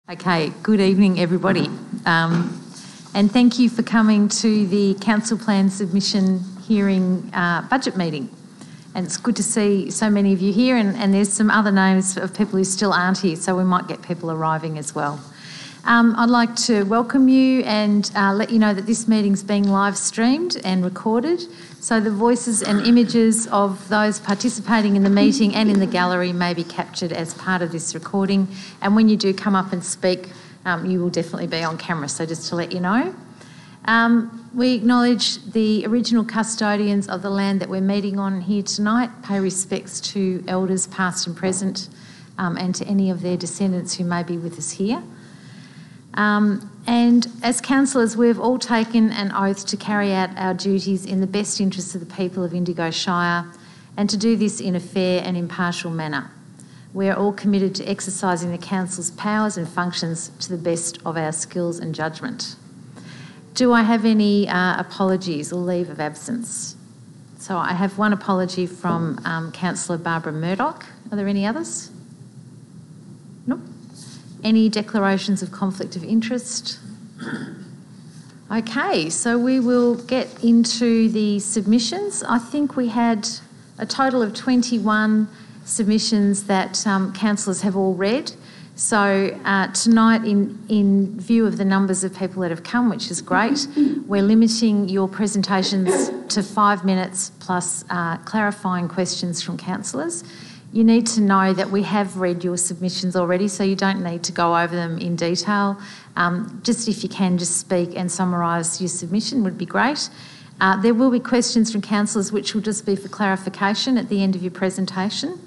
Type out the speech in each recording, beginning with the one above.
Okay, good evening everybody, and thank you for coming to the Council Plan Submission Hearing Budget Meeting. And it's good to see so many of you here, and there's some other names of people who still aren't here, so we might get people arriving as well. I'd like to welcome you and let you know that this meeting's being live streamed and recorded, so the voices and images of those participating in the meeting and in the gallery may be captured as part of this recording. And when you do come up and speak, you will definitely be on camera, so just to let you know. We acknowledge the original custodians of the land that we're meeting on here tonight, pay respects to elders past and present, and to any of their descendants who may be with us here. And as councillors, we've all taken an oath to carry out our duties in the best interests of the people of Indigo Shire and to do this in a fair and impartial manner. We are all committed to exercising the council's powers and functions to the best of our skills and judgment. Do I have any apologies or leave of absence? So I have one apology from Councillor Barbara Murdoch. Are there any others? Nope. Any declarations of conflict of interest? Okay, so we will get into the submissions. I think we had a total of 21 submissions that councillors have all read. So tonight, in view of the numbers of people that have come, which is great, we're limiting your presentations to 5 minutes plus clarifying questions from councillors. You need to know that we have read your submissions already, so you don't need to go over them in detail. Just if you can, just speak and summarise your submission would be great. There will be questions from councillors which will just be for clarification at the end of your presentation.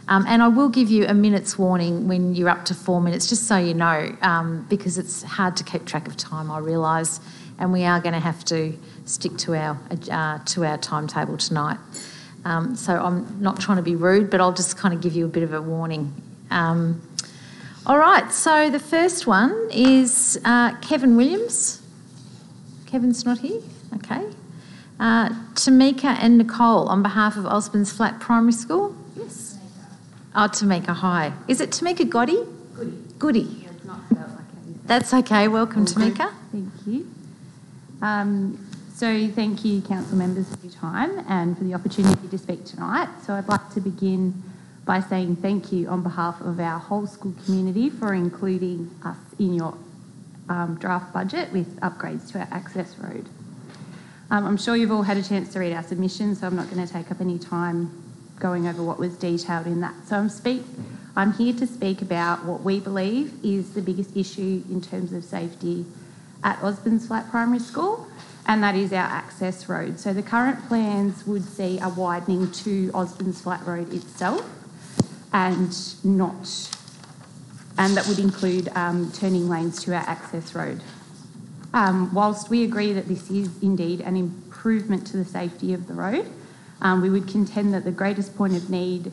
And I will give you a minute's warning when you're up to 4 minutes, just so you know, because it's hard to keep track of time, I realise, and we are going to have to stick to our timetable tonight. So I'm not trying to be rude, but I'll just kind of give you a bit of a warning. All right, so the first one is Kevin Williams. Kevin's not here? Okay. Tamika and Nicole on behalf of Osborne's Flat Primary School. Yes. Oh, Tamika, hi. Is it Tamika Goody? Goody. Yeah, it's not spelled like that. That's okay. Welcome, Tamika. Thank you. So thank you, council members, for your time and for the opportunity to speak tonight. So I'd like to begin by saying thank you on behalf of our whole school community for including us in your draft budget with upgrades to our access road. I'm sure you've all had a chance to read our submission, so I'm not going to take up any time going over what was detailed in that. So I'm here to speak about what we believe is the biggest issue in terms of safety at Osborne's Flat Primary School, and that is our access road. So the current plans would see a widening to Osborne's Flat Road itself, and that would include turning lanes to our access road. Whilst we agree that this is indeed an improvement to the safety of the road, we would contend that the greatest point of need,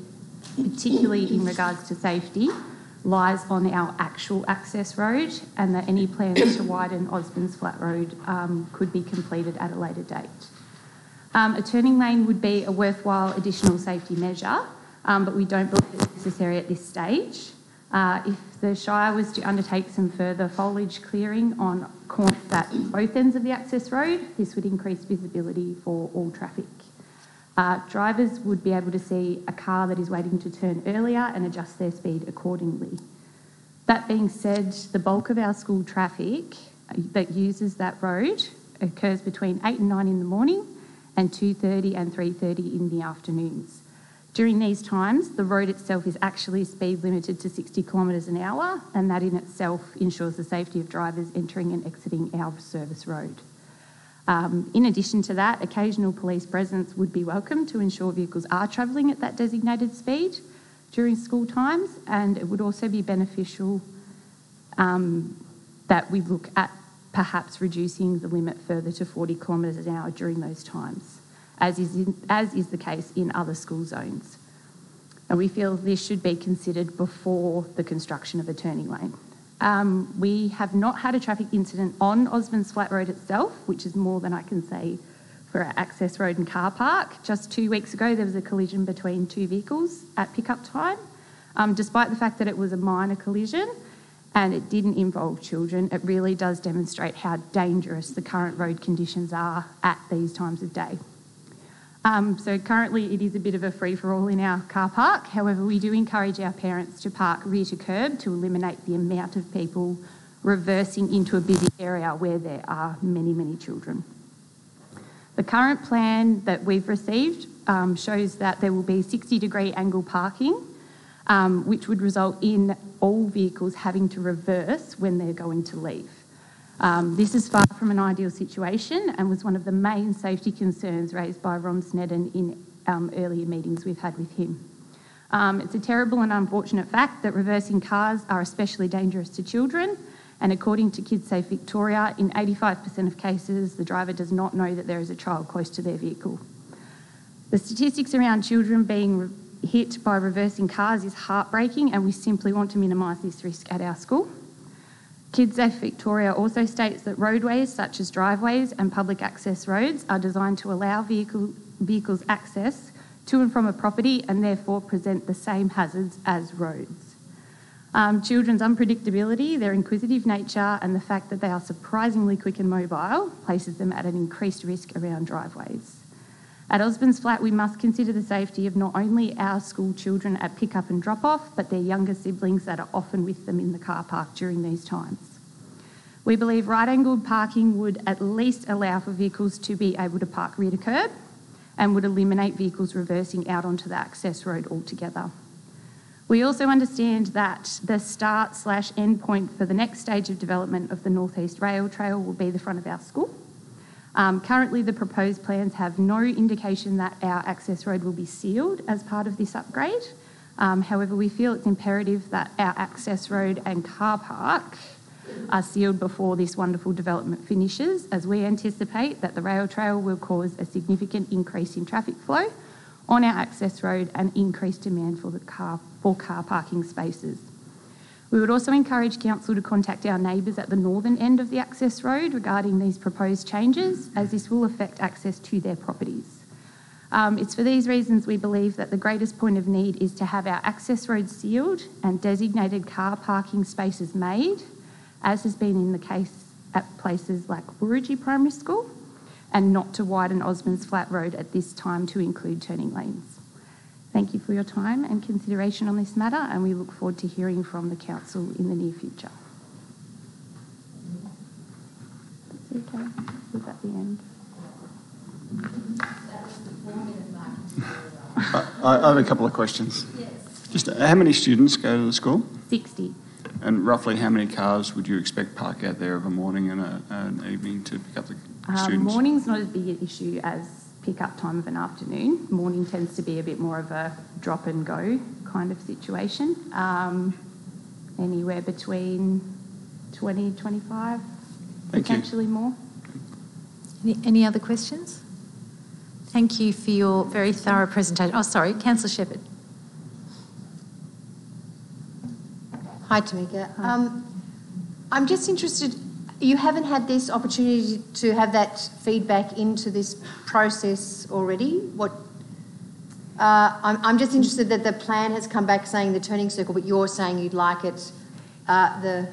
particularly in regards to safety, lies on our actual access road, and that any plans to widen Osborne's Flat Road could be completed at a later date. A turning lane would be a worthwhile additional safety measure, but we don't believe it's necessary at this stage. If the Shire was to undertake some further foliage clearing on corners at both ends of the access road, this would increase visibility for all traffic. Drivers would be able to see a car that is waiting to turn earlier and adjust their speed accordingly. That being said, the bulk of our school traffic that uses that road occurs between 8 and 9 in the morning and 2:30 and 3:30 in the afternoons. During these times, the road itself is actually speed limited to 60 kilometres an hour, and that in itself ensures the safety of drivers entering and exiting our service road. In addition to that, occasional police presence would be welcome to ensure vehicles are travelling at that designated speed during school times, and it would also be beneficial that we look at perhaps reducing the limit further to 40 kilometres an hour during those times, as is the case in other school zones. And we feel this should be considered before the construction of a turning lane. We have not had a traffic incident on Osborne's Flat Road itself, which is more than I can say for our access road and car park. Just 2 weeks ago, there was a collision between two vehicles at pickup time. Despite the fact that it was a minor collision, and it didn't involve children, it really does demonstrate how dangerous the current road conditions are at these times of day. So currently it is a bit of a free-for-all in our car park. However, we do encourage our parents to park rear to curb to eliminate the amount of people reversing into a busy area where there are many, many children. The current plan that we've received shows that there will be 60-degree angle parking, which would result in all vehicles having to reverse when they're going to leave. This is far from an ideal situation and was one of the main safety concerns raised by Ron Snedden in earlier meetings we've had with him. It's a terrible and unfortunate fact that reversing cars are especially dangerous to children, and according to Kids Safe Victoria, in 85% of cases, the driver does not know that there is a child close to their vehicle. The statistics around children being hit by reversing cars is heartbreaking, and we simply want to minimise this risk at our school. Kids Safe Victoria also states that roadways such as driveways and public access roads are designed to allow vehicles access to and from a property and therefore present the same hazards as roads. Children's unpredictability, their inquisitive nature and the fact that they are surprisingly quick and mobile places them at an increased risk around driveways. At Osborne's Flat, we must consider the safety of not only our school children at pick-up and drop-off, but their younger siblings that are often with them in the car park during these times. We believe right-angled parking would at least allow for vehicles to be able to park rear to curb and would eliminate vehicles reversing out onto the access road altogether. We also understand that the start/end point for the next stage of development of the North East Rail Trail will be the front of our school. Currently, the proposed plans have no indication that our access road will be sealed as part of this upgrade. However, we feel it's imperative that our access road and car park are sealed before this wonderful development finishes, as we anticipate that the rail trail will cause a significant increase in traffic flow on our access road and increased demand for car parking spaces. We would also encourage Council to contact our neighbours at the northern end of the access road regarding these proposed changes, as this will affect access to their properties. It's for these reasons we believe that the greatest point of need is to have our access road sealed and designated car parking spaces made, as has been in the case at places like Wurrigi Primary School, and not to widen Osborne's Flat Road at this time to include turning lanes. Thank you for your time and consideration on this matter, and we look forward to hearing from the Council in the near future. That's okay. Was at the end. I have a couple of questions. Yes. Just how many students go to the school? 60. And roughly how many cars would you expect park out there of a morning and an evening to pick up the students? Morning's not as big an issue as pick-up time of an afternoon. Morning tends to be a bit more of a drop and go kind of situation. Anywhere between 20, 25, potentially more. Any other questions? Thank you for your very thorough presentation. Oh, sorry, Councillor Shepherd. Hi, Tamika. I'm just interested, you haven't had this opportunity to have that feedback into this process already? I'm just interested that the plan has come back saying the turning circle, but you're saying you'd like it, the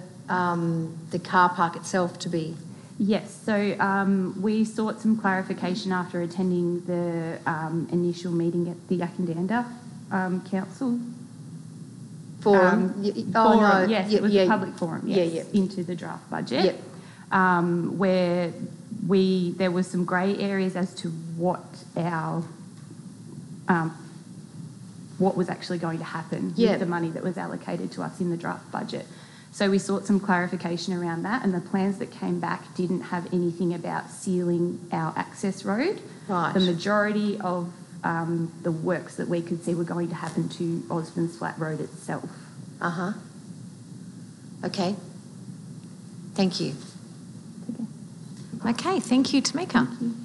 car park itself to be. Yes, so we sought some clarification after attending the initial meeting at the Yakandanda Council. Forum? Forum, yes, it was a public forum, yes, into the draft budget, where there were some grey areas as to what was actually going to happen with the money that was allocated to us in the draft budget. So we sought some clarification around that, and the plans that came back didn't have anything about sealing our access road. Right. The majority of the works that we could see were going to happen to Osborne's Flat Road itself. Okay. Thank you. Okay, thank you, Tamika. Thank you.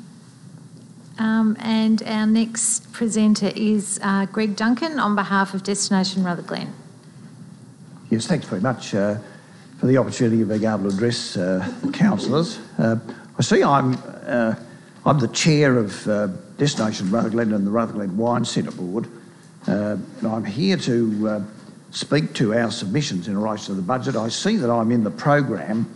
And our next presenter is Greg Duncan on behalf of Destination Rutherglen. Yes, thanks very much for the opportunity of being able to address the councillors. I see I'm the chair of Destination Rutherglen and the Rutherglen Wine Centre Board, and I'm here to speak to our submissions in relation to the budget. I see that I'm in the program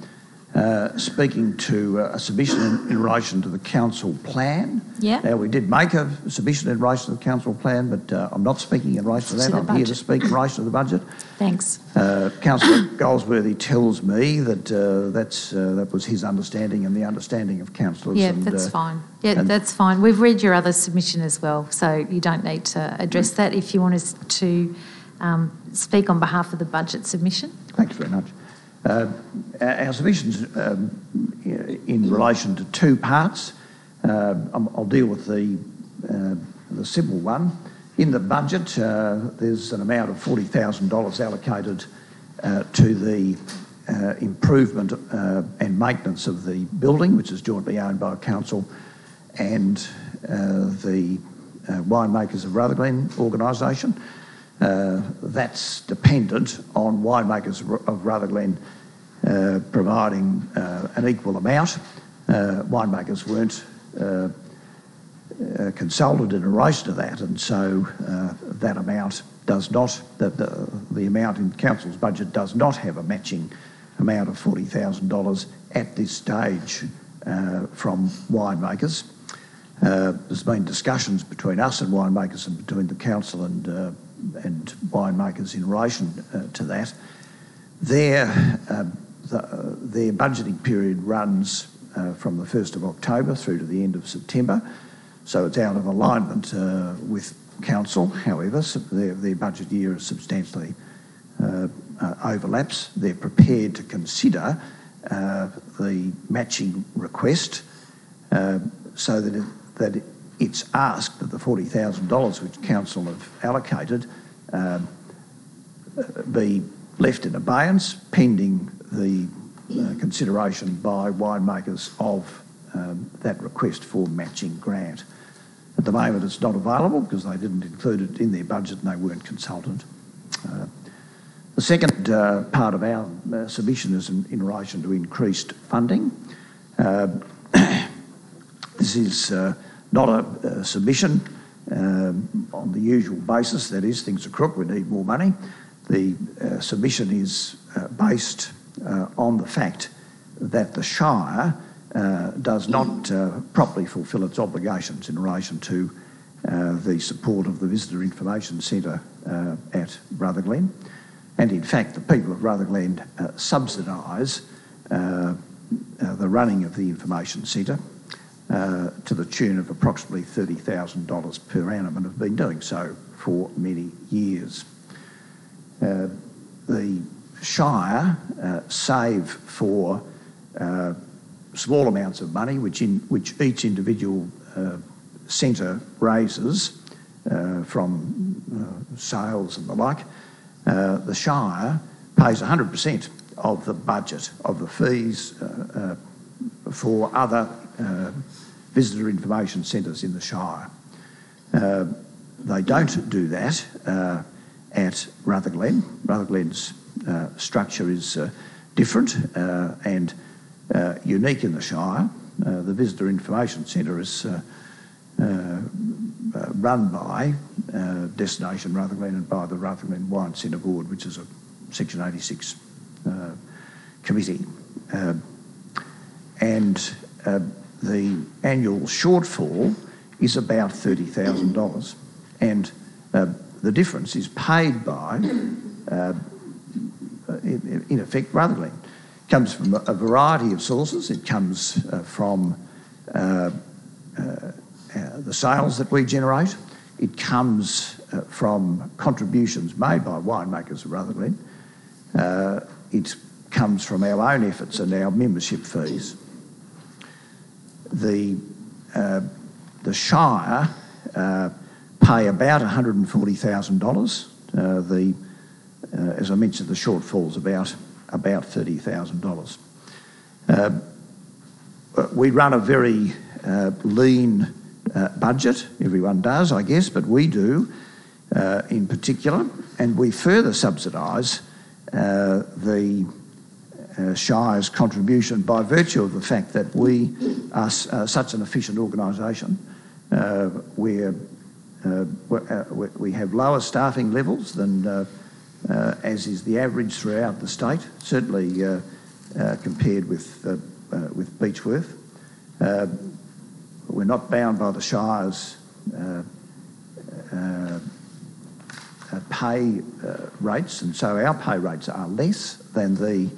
speaking to a submission in relation to the council plan. Yeah. Now, we did make a submission in relation to the council plan, but I'm not speaking in relation to that. I'm here to speak in relation to the budget. Thanks. Councillor Goldsworthy tells me that that was his understanding and the understanding of councillors. Yeah, that's fine. Yeah, that's fine. We've read your other submission as well, so you don't need to address that if you want us to speak on behalf of the budget submission. Thanks very much. Our submissions in relation to two parts. I'll deal with the simple one. In the budget, there's an amount of $40,000 allocated to the improvement and maintenance of the building, which is jointly owned by council and the Winemakers of Rutherglen organisation. That's dependent on Winemakers of Rutherglen providing an equal amount. Winemakers weren't consulted in relation to that, and so that amount does not, the amount in council's budget does not have a matching amount of $40,000 at this stage from winemakers. There's been discussions between us and winemakers and between the council and winemakers in relation to that. Their budgeting period runs from the 1st of October through to the end of September, so it's out of alignment with council. However, their budget year substantially overlaps. They're prepared to consider the matching request so that it's asked that the $40,000 which council have allocated be left in abeyance pending the consideration by winemakers of that request for matching grant. At the moment it's not available because they didn't include it in their budget and they weren't consulted. The second part of our submission is in relation to increased funding. This is not a submission on the usual basis, that is, things are crook, we need more money. The submission is based on the fact that the Shire does not properly fulfil its obligations in relation to the support of the Visitor Information Centre at Rutherglen. And in fact, the people of Rutherglen subsidise the running of the information centre to the tune of approximately $30,000 per annum and have been doing so for many years. The Shire save for small amounts of money which each individual centre raises from sales and the like. The Shire pays 100% of the budget of the fees for other visitor information centres in the Shire. They don't do that at Rutherglen. Rutherglen's structure is different and unique in the Shire. The Visitor Information Centre is run by Destination Rutherglen and by the Rutherglen Wine Centre Board, which is a Section 86 committee. And the annual shortfall is about $30,000. And the difference is paid by, in effect, Rutherglen. It comes from a variety of sources. It comes from the sales that we generate. It comes from contributions made by winemakers of Rutherglen. It comes from our own efforts and our membership fees. The Shire pay about $140,000. As I mentioned, the shortfall's about $30,000. We run a very lean budget. Everyone does, I guess, but we do in particular, and we further subsidise the Shire's contribution by virtue of the fact that we are such an efficient organisation. We have lower staffing levels than as is the average throughout the state, certainly compared with Beechworth. We're not bound by the Shire's pay rates, and so our pay rates are less than the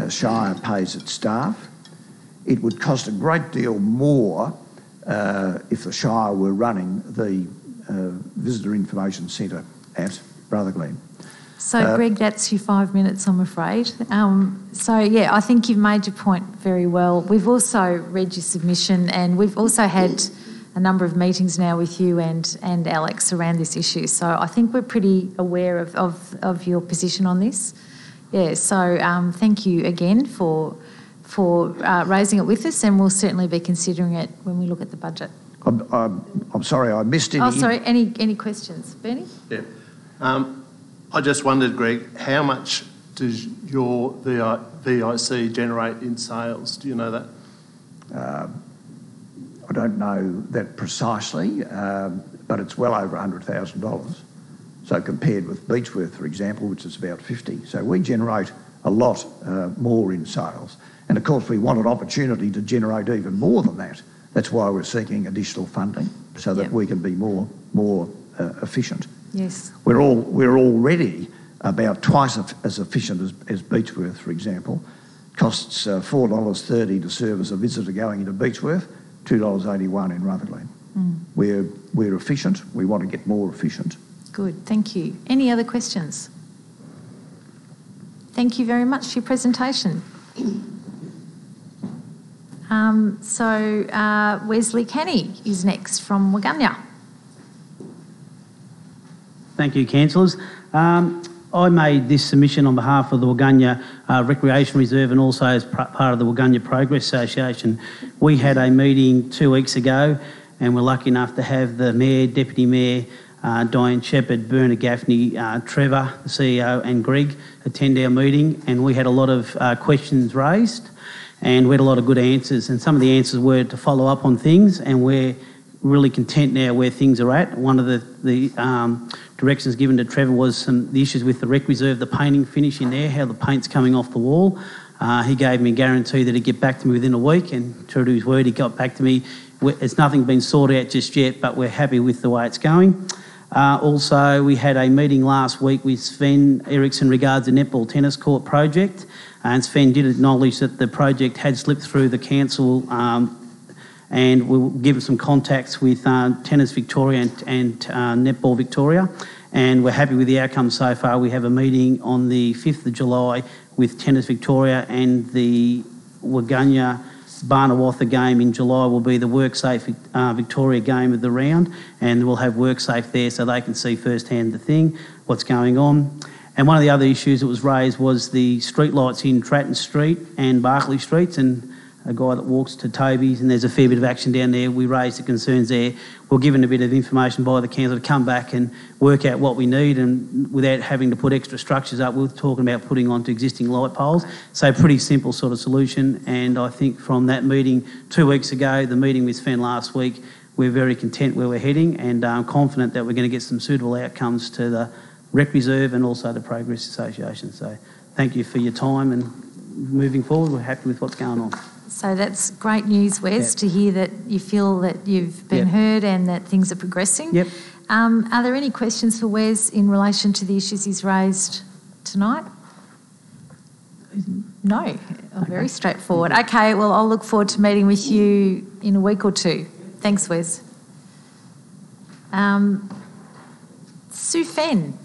Shire pays its staff. It would cost a great deal more if the Shire were running the Visitor Information Centre at Brotherglen. So, Greg, that's your 5 minutes, I'm afraid. I think you've made your point very well. We've also read your submission, and we've also had a number of meetings now with you and Alex around this issue. So I think we're pretty aware of your position on this. Yeah, so thank you again for raising it with us, and we'll certainly be considering it when we look at the budget. I'm sorry, I missed any... Oh, sorry, any questions? Bernie? Yeah. I just wondered, Greg, how much does your VIC generate in sales? Do you know that? I don't know that precisely, but it's well over $100,000. So compared with Beechworth, for example, which is about 50. So we generate a lot more in sales. And of course, we want an opportunity to generate even more than that. That's why we're seeking additional funding, so that we can be more efficient. Yes. We're already about twice as efficient as Beechworth, for example. Costs $4.30 to service a visitor going into Beechworth, $2.81 in Rutherglen. We're efficient. We want to get more efficient. Good, thank you. Any other questions? Thank you very much for your presentation. Wesley Kenny is next from Waganya. Thank you, councillors. I made this submission on behalf of the Waganya Recreation Reserve and also as part of the Waganya Progress Association. We had a meeting 2 weeks ago, and we're lucky enough to have the Mayor, Deputy Mayor, Diane Shepherd, Bernard Gaffney, Trevor, the CEO, and Greg attend our meeting, and we had a lot of questions raised, and we had a lot of good answers, and some of the answers were to follow up on things, and we're really content now where things are at. One of the directions given to Trevor was the issues with the Rec Reserve, the painting finish in there, how the paint's coming off the wall. He gave me a guarantee that he'd get back to me within a week, and true to his word, he got back to me. It's nothing been sorted out just yet, but we're happy with the way it's going. Also, we had a meeting last week with Sven Eriksson regards the netball tennis court project, and Sven did acknowledge that the project had slipped through the council, and we'll give him some contacts with Tennis Victoria and Netball Victoria, and we're happy with the outcome so far. We have a meeting on the 5th of July with Tennis Victoria, and the Waganya Barnawatha game in July will be the WorkSafe Victoria game of the round, and we'll have WorkSafe there so they can see firsthand what's going on. And one of the other issues that was raised was the street lights in Tratton Street and Barclay Streets, and a guy that walks to Toby's, and there's a fair bit of action down there. We raised the concerns there. We're given a bit of information by the council to come back and work out what we need, and without having to put extra structures up, we're talking about putting onto existing light poles. So pretty simple sort of solution, and I think from that meeting 2 weeks ago, the meeting with Sven last week, we're very content where we're heading, and I'm confident that we're going to get some suitable outcomes to the Rec Reserve and also the Progress Association. So thank you for your time, and moving forward, we're happy with what's going on. So that's great news, Wes, to hear that you feel that you've been heard and that things are progressing. Yep. Are there any questions for Wes in relation to the issues he's raised tonight? No. Oh, very straightforward. Okay, well, I'll look forward to meeting with you in a week or two. Thanks, Wes. Sue Fenn.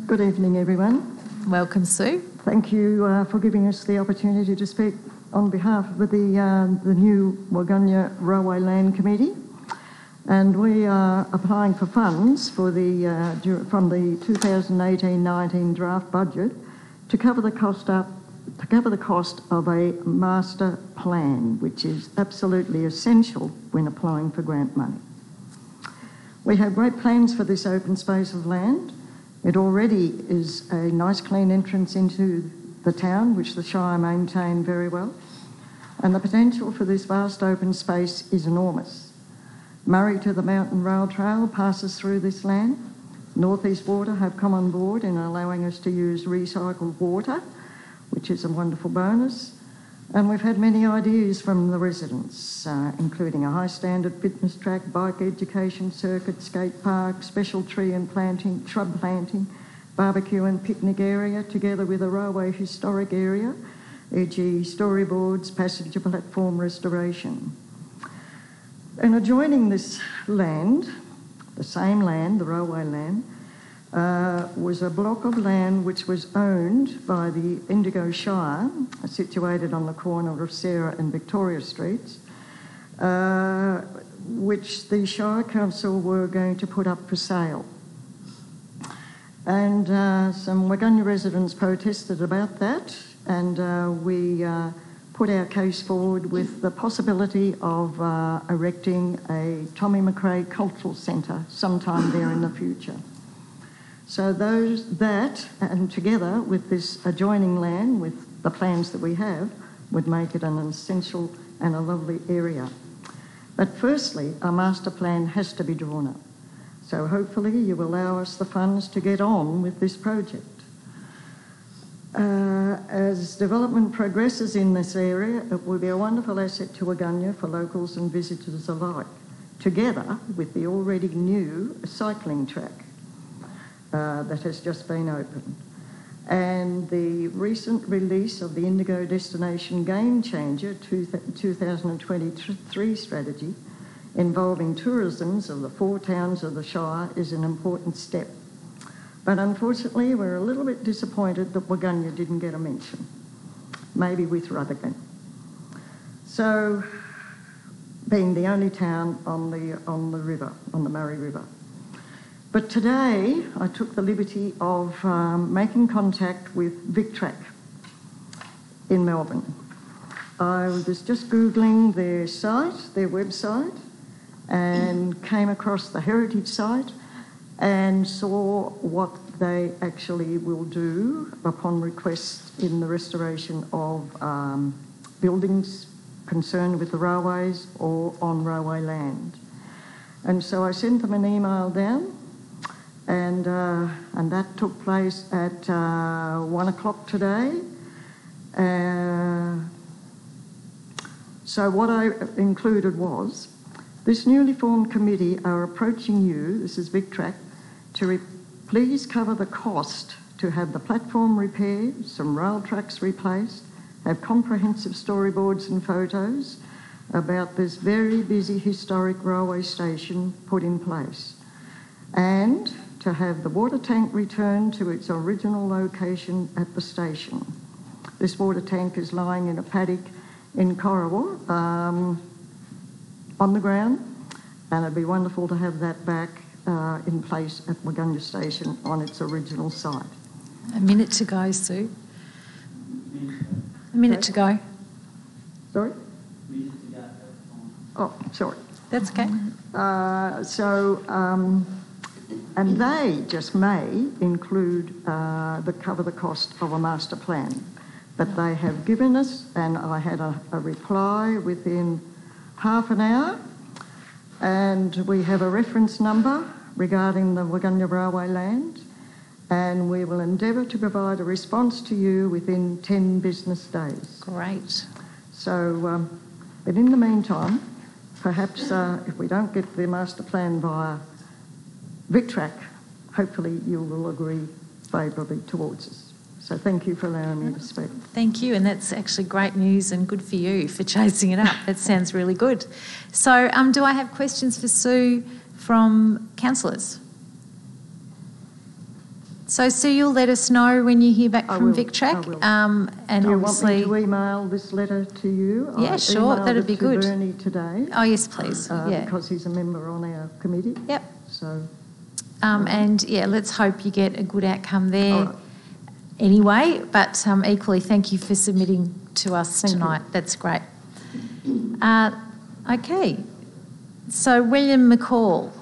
Good evening, everyone. Welcome, Sue. Thank you for giving us the opportunity to speak on behalf of the new Waganya Railway Land Committee. And we are applying for funds for from the 2018-19 draft budget to cover the cost of a master plan, which is absolutely essential when applying for grant money. We have great plans for this open space of land. It already is a nice clean entrance into the town, which the Shire maintain very well. and the potential for this vast open space is enormous. Murray to the Mountain Rail Trail passes through this land. North East Water have come on board in allowing us to use recycled water, which is a wonderful bonus. And we've had many ideas from the residents, including a high standard fitness track, bike education circuit, skate park, special tree and planting, shrub planting, barbecue and picnic area, together with a railway historic area, e.g. storyboards, passenger platform restoration. And adjoining this land, the same land, the railway land, was a block of land which was owned by the Indigo Shire, situated on the corner of Sarah and Victoria Streets, which the Shire Council were going to put up for sale. And some Waganya residents protested about that, and we put our case forward with the possibility of erecting a Tommy McRae Cultural Centre sometime there in the future. So that, and together with this adjoining land, with the plans that we have, would make it an essential and a lovely area. But firstly, a master plan has to be drawn up. So hopefully you will allow us the funds to get on with this project. As development progresses in this area, it will be a wonderful asset to Waganya for locals and visitors alike, together with the already new cycling track that has just been opened. And the recent release of the Indigo Destination Game Changer 2023 strategy involving tourisms of the 4 towns of the Shire is an important step. But unfortunately, we're a little bit disappointed that Waganya didn't get a mention, maybe with Rutherglen. So, being the only town on the river, on the Murray River. But today, I took the liberty of making contact with VicTrack in Melbourne. I was just Googling their site, their website, and came across the heritage site and saw what they actually will do upon request in the restoration of buildings concerned with the railways or on railway land. And so I sent them an email down, and that took place at 1 o'clock today. So what I included was, this newly formed committee are approaching you, this is VicTrack, to please cover the cost to have the platform repaired, some rail tracks replaced, have comprehensive storyboards and photos about this very busy historic railway station put in place, and to have the water tank returned to its original location at the station. This water tank is lying in a paddock in Corowa on the ground, and it'd be wonderful to have that back in place at Waganya Station on its original site. A minute to go, Sue. A minute to go. Sorry? Oh, sorry. That's okay. And they just may include cover the cost of a master plan. But they have given us, and I had a reply within half an hour, and we have a reference number regarding the Waganya Railway land, and we will endeavour to provide a response to you within 10 business days. Great. So, but in the meantime, perhaps if we don't get the master plan via VicTrack, hopefully you will agree favourably towards us. So thank you for allowing me to speak. Thank you, and that's actually great news and good for you for chasing it up. That sounds really good. So do I have questions for Sue from councillors? So Sue, you'll let us know when you hear back from VicTrack. I will. And do you obviously, want me to email this letter to you? Yeah, sure, that'd be good. I emailed it to Bernie today. Oh yes, please. Yeah. Because he's a member on our committee. Yep. So. And yeah, let's hope you get a good outcome there. All right. Anyway, but equally, thank you for submitting to us tonight. That's great. Okay, so William McCall.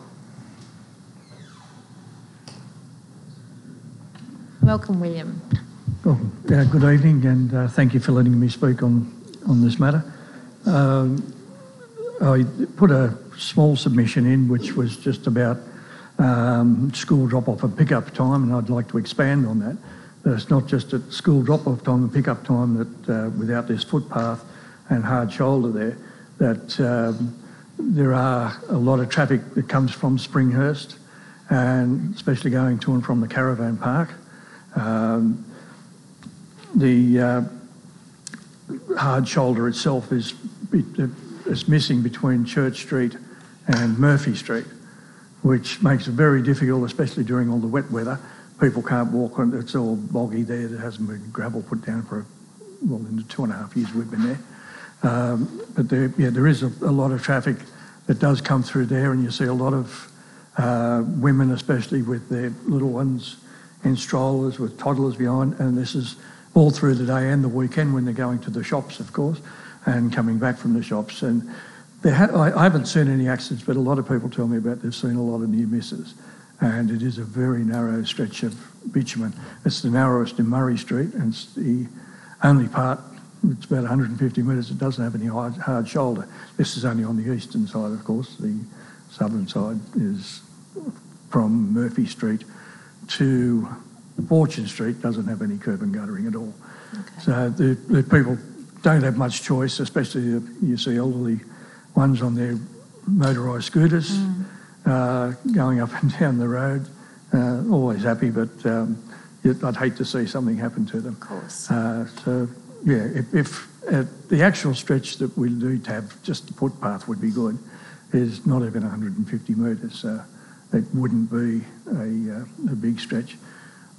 Welcome, William. Well, good evening, and thank you for letting me speak on this matter. I put a small submission in which was just about school drop-off and pick-up time, and I'd like to expand on that. It's not just at school drop-off time and pick-up time that without this footpath and hard shoulder there, that there are a lot of traffic that comes from Springhurst, and especially going to and from the caravan park. The hard shoulder itself is missing between Church Street and Murphy Street, which makes it very difficult, especially during all the wet weather. People can't walk on, it's all boggy there. There hasn't been gravel put down for, in the 2.5 years we've been there. But there is a lot of traffic that does come through there, and you see a lot of women, especially with their little ones in strollers with toddlers behind, and this is all through the day and the weekend when they're going to the shops, of course, and coming back from the shops. And I haven't seen any accidents, but a lot of people tell me about they've seen a lot of near misses. And it is a very narrow stretch of bitumen. It's the narrowest in Murray Street, and it's the only part, it's about 150 metres, it doesn't have any hard shoulder. This is only on the eastern side, of course. The southern side is from Murphy Street to Fortune Street, doesn't have any curb and guttering at all. Okay. So the people don't have much choice, especially if you see elderly ones on their motorised scooters going up and down the road. Always happy, but I'd hate to see something happen to them. Of course. So, yeah, if the actual stretch that we do have, just the footpath would be good, is not even 150 metres, so it wouldn't be a big stretch.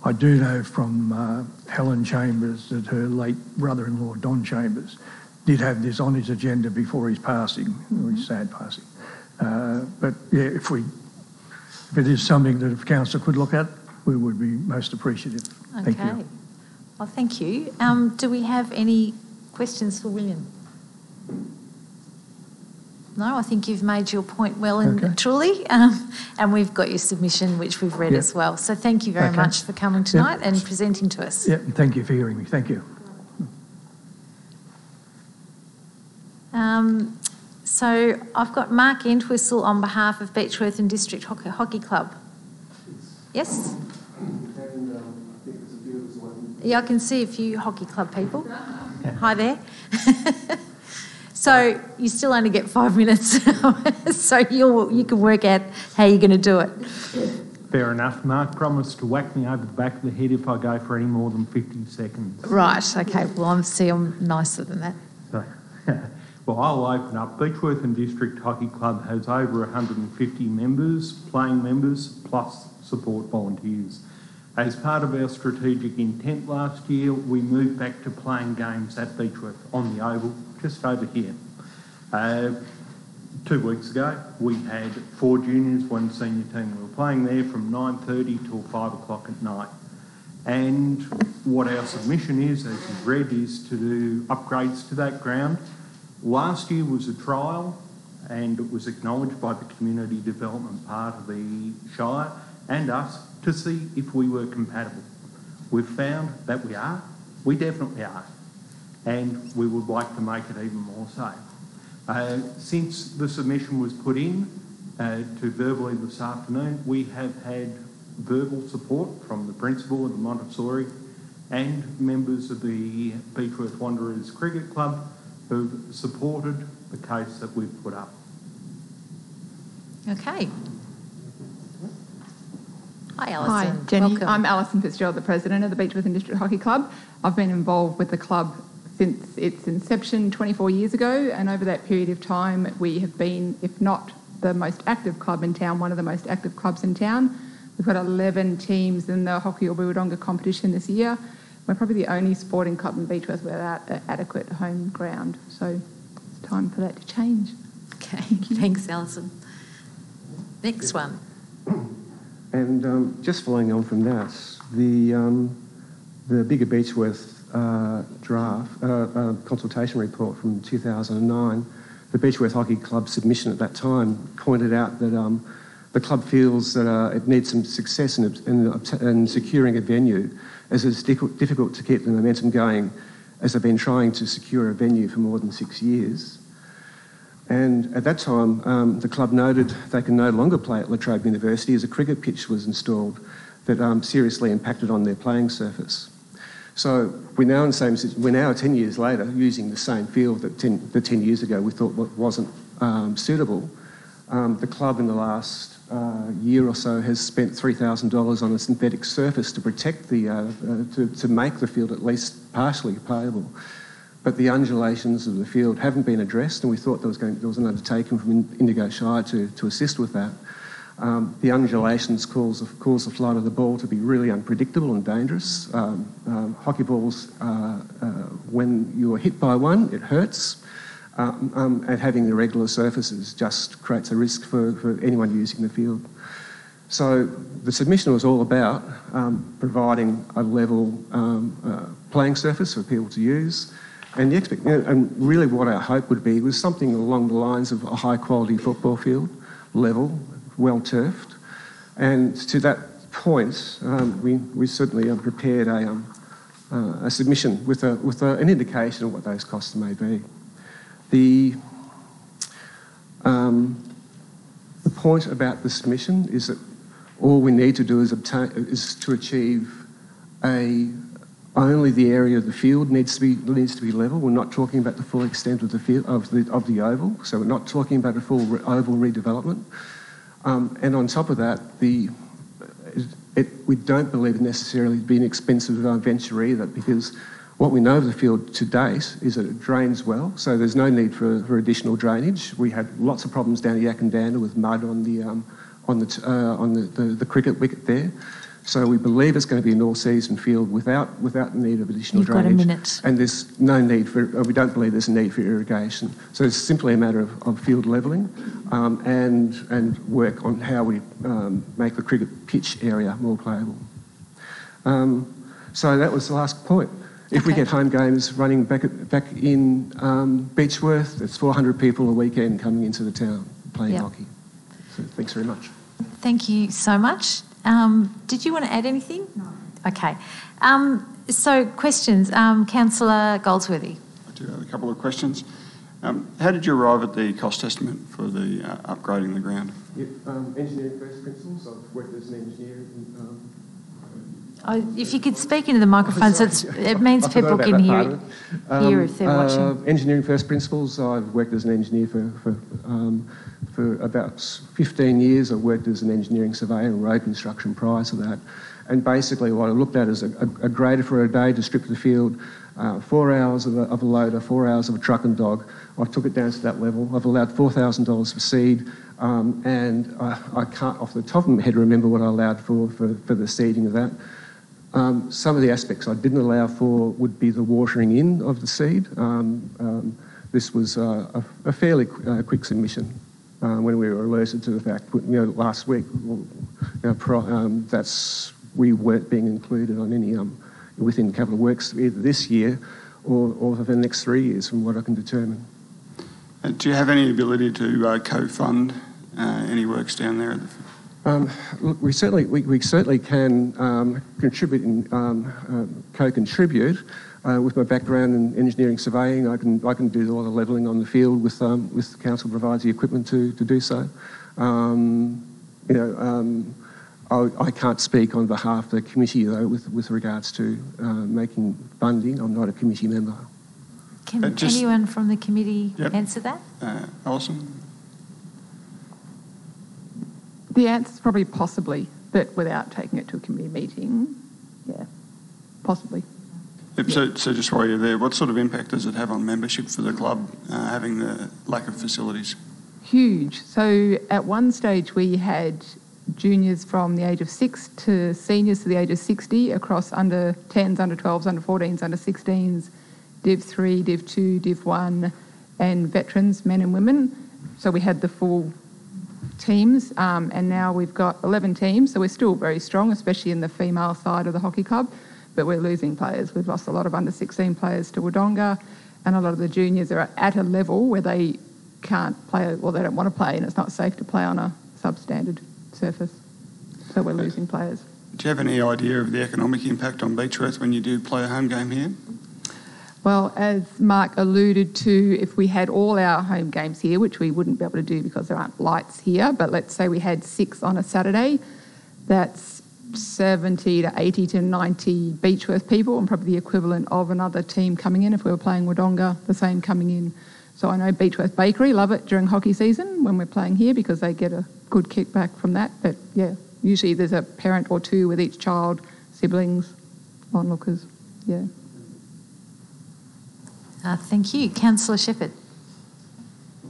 I do know from Helen Chambers that her late brother-in-law, Don Chambers, did have this on his agenda before his passing, his sad passing. But yeah, if it is something that if council could look at, we would be most appreciative. Okay. Thank you. Well, thank you. Do we have any questions for William? No, I think you've made your point well and truly, and we've got your submission, which we've read as well. So thank you very much for coming tonight and presenting to us. Yeah, and thank you for hearing me. Thank you. So I've got Mark Entwistle on behalf of Beechworth and District Hockey Club. Yes? Yeah, I can see a few hockey club people. Hi there. So you still only get 5 minutes, so you can work out how you're going to do it. Fair enough. Mark promised to whack me over the back of the head if I go for any more than 50 seconds. Right, okay. Well, I'm nicer than that. So, well, I'll open up. Beechworth and District Hockey Club has over 150 members, playing members, plus support volunteers. As part of our strategic intent last year, we moved back to playing games at Beechworth on the Oval, just over here. 2 weeks ago, we had 4 juniors, 1 senior team. We were playing there from 9:30 till 5 o'clock at night. And what our submission is, as you've read, is to do upgrades to that ground. Last year was a trial, and it was acknowledged by the community development part of the Shire and us to see if we were compatible. We've found that we definitely are, and we would like to make it even more so. Since the submission was put in to verbally this afternoon, we have had verbal support from the principal of the Montessori and members of the Beechworth Wanderers Cricket Club who've supported the case that we've put up. Okay. Hi, Alison. Hi, Jenny. Welcome. I'm Alison Fitzgerald, the president of the Beechworth and District Hockey Club. I've been involved with the club since its inception 24 years ago, and over that period of time we have been, if not the most active club in town, one of the most active clubs in town. We've got 11 teams in the Hockey Wodonga competition this year. We're probably the only sporting club in Beechworth without an adequate home ground, so it's time for that to change. Okay, thanks, Alison. Next one. And just following on from that, the bigger Beechworth draft consultation report from 2009, the Beechworth Hockey Club submission at that time pointed out that the club feels that it needs some success in securing a venue, as it's difficult to keep the momentum going, as they've been trying to secure a venue for more than 6 years. And at that time, the club noted they can no longer play at La Trobe University as a cricket pitch was installed that seriously impacted on their playing surface. So we're now 10 years later, using the same field that 10 years ago we thought wasn't suitable. The club in the last year or so has spent $3,000 on a synthetic surface to protect to make the field at least partially playable. But the undulations of the field haven't been addressed, and we thought there was an undertaking from Indigo Shire to assist with that. The undulations cause the flight of the ball to be really unpredictable and dangerous. Hockey balls, when you are hit by one, it hurts. And having irregular surfaces just creates a risk for anyone using the field. So the submission was all about providing a level playing surface for people to use. And and really what our hope would be was something along the lines of a high quality football field, level, well turfed. And to that point, we certainly prepared a submission with an indication of what those costs may be. The point about the submission is that all we need to do is to achieve only the area of the field needs to be level. We're not talking about the full extent of the field of the oval, so we're not talking about a full oval redevelopment. And on top of that, we don't believe it necessarily to be an expensive venture either, because what we know of the field to date is that it drains well, so there's no need for additional drainage. We had lots of problems down at Yakandanda with mud on the cricket wicket there. So we believe it's going to be an all-season field without the need of additional drainage. You've got a minute. And there's no need we don't believe there's a need for irrigation. So it's simply a matter of field levelling and work on how we make the cricket pitch area more playable. So that was the last point. If we get home games running back in Beechworth, it's 400 people a weekend coming into the town playing hockey. So thanks very much. Thank you so much. Did you want to add anything? No. Okay. So questions. Councillor Goldsworthy. I do have a couple of questions. How did you arrive at the cost estimate for the upgrading the ground? Engineering first principles. I've worked as an engineer. If you could speak into the microphone, so it means people can hear if they're watching. Engineering first principles. I've worked as an engineer for about 15 years. I've worked as an engineering surveyor and road construction prior to that. And basically what I looked at is a grader for a day to strip the field, 4 hours of a loader, 4 hours of a truck and dog. I took it down to that level. I've allowed $4,000 for seed, and I can't off the top of my head remember what I allowed for the seeding of that. Some of the aspects I didn't allow for would be the watering in of the seed. This was a fairly quick submission when we were alerted to the fact, last week, we weren't being included on any within Capital Works either this year or for the next 3 years, from what I can determine. Do you have any ability to co-fund any works down there? Look, we certainly can contribute and co-contribute. With my background in engineering surveying, I can do a lot of levelling on the field with the council provides the equipment to do so. I can't speak on behalf of the committee though with regards to making funding. I'm not a committee member. Can anyone from the committee answer that? Alison? The answer is probably possibly, but without taking it to a committee meeting, possibly. Yep, so just while you're there, what sort of impact does it have on membership for the club, having the lack of facilities? Huge. So at one stage we had juniors from the age of 6 to seniors to the age of 60 across under 10s, under 12s, under 14s, under 16s, Div 3, Div 2, Div 1, and veterans, men and women. So we had the full teams, and now we've got 11 teams, so we're still very strong, especially in the female side of the hockey club, but we're losing players. We've lost a lot of under 16 players to Wodonga, and a lot of the juniors are at a level where they can't play, or they don't want to play, and it's not safe to play on a substandard surface, so we're losing players. Do you have any idea of the economic impact on Beechworth when you do play a home game here? Well, as Mark alluded to, if we had all our home games here, which we wouldn't be able to do because there aren't lights here, but let's say we had 6 on a Saturday, that's 70 to 80 to 90 Beechworth people, and probably the equivalent of another team coming in. If we were playing Wodonga, the same coming in. So I know Beechworth Bakery love it during hockey season when we're playing here because they get a good kickback from that. But yeah, usually there's a parent or two with each child, siblings, onlookers, yeah. Thank you. Councillor Shepherd.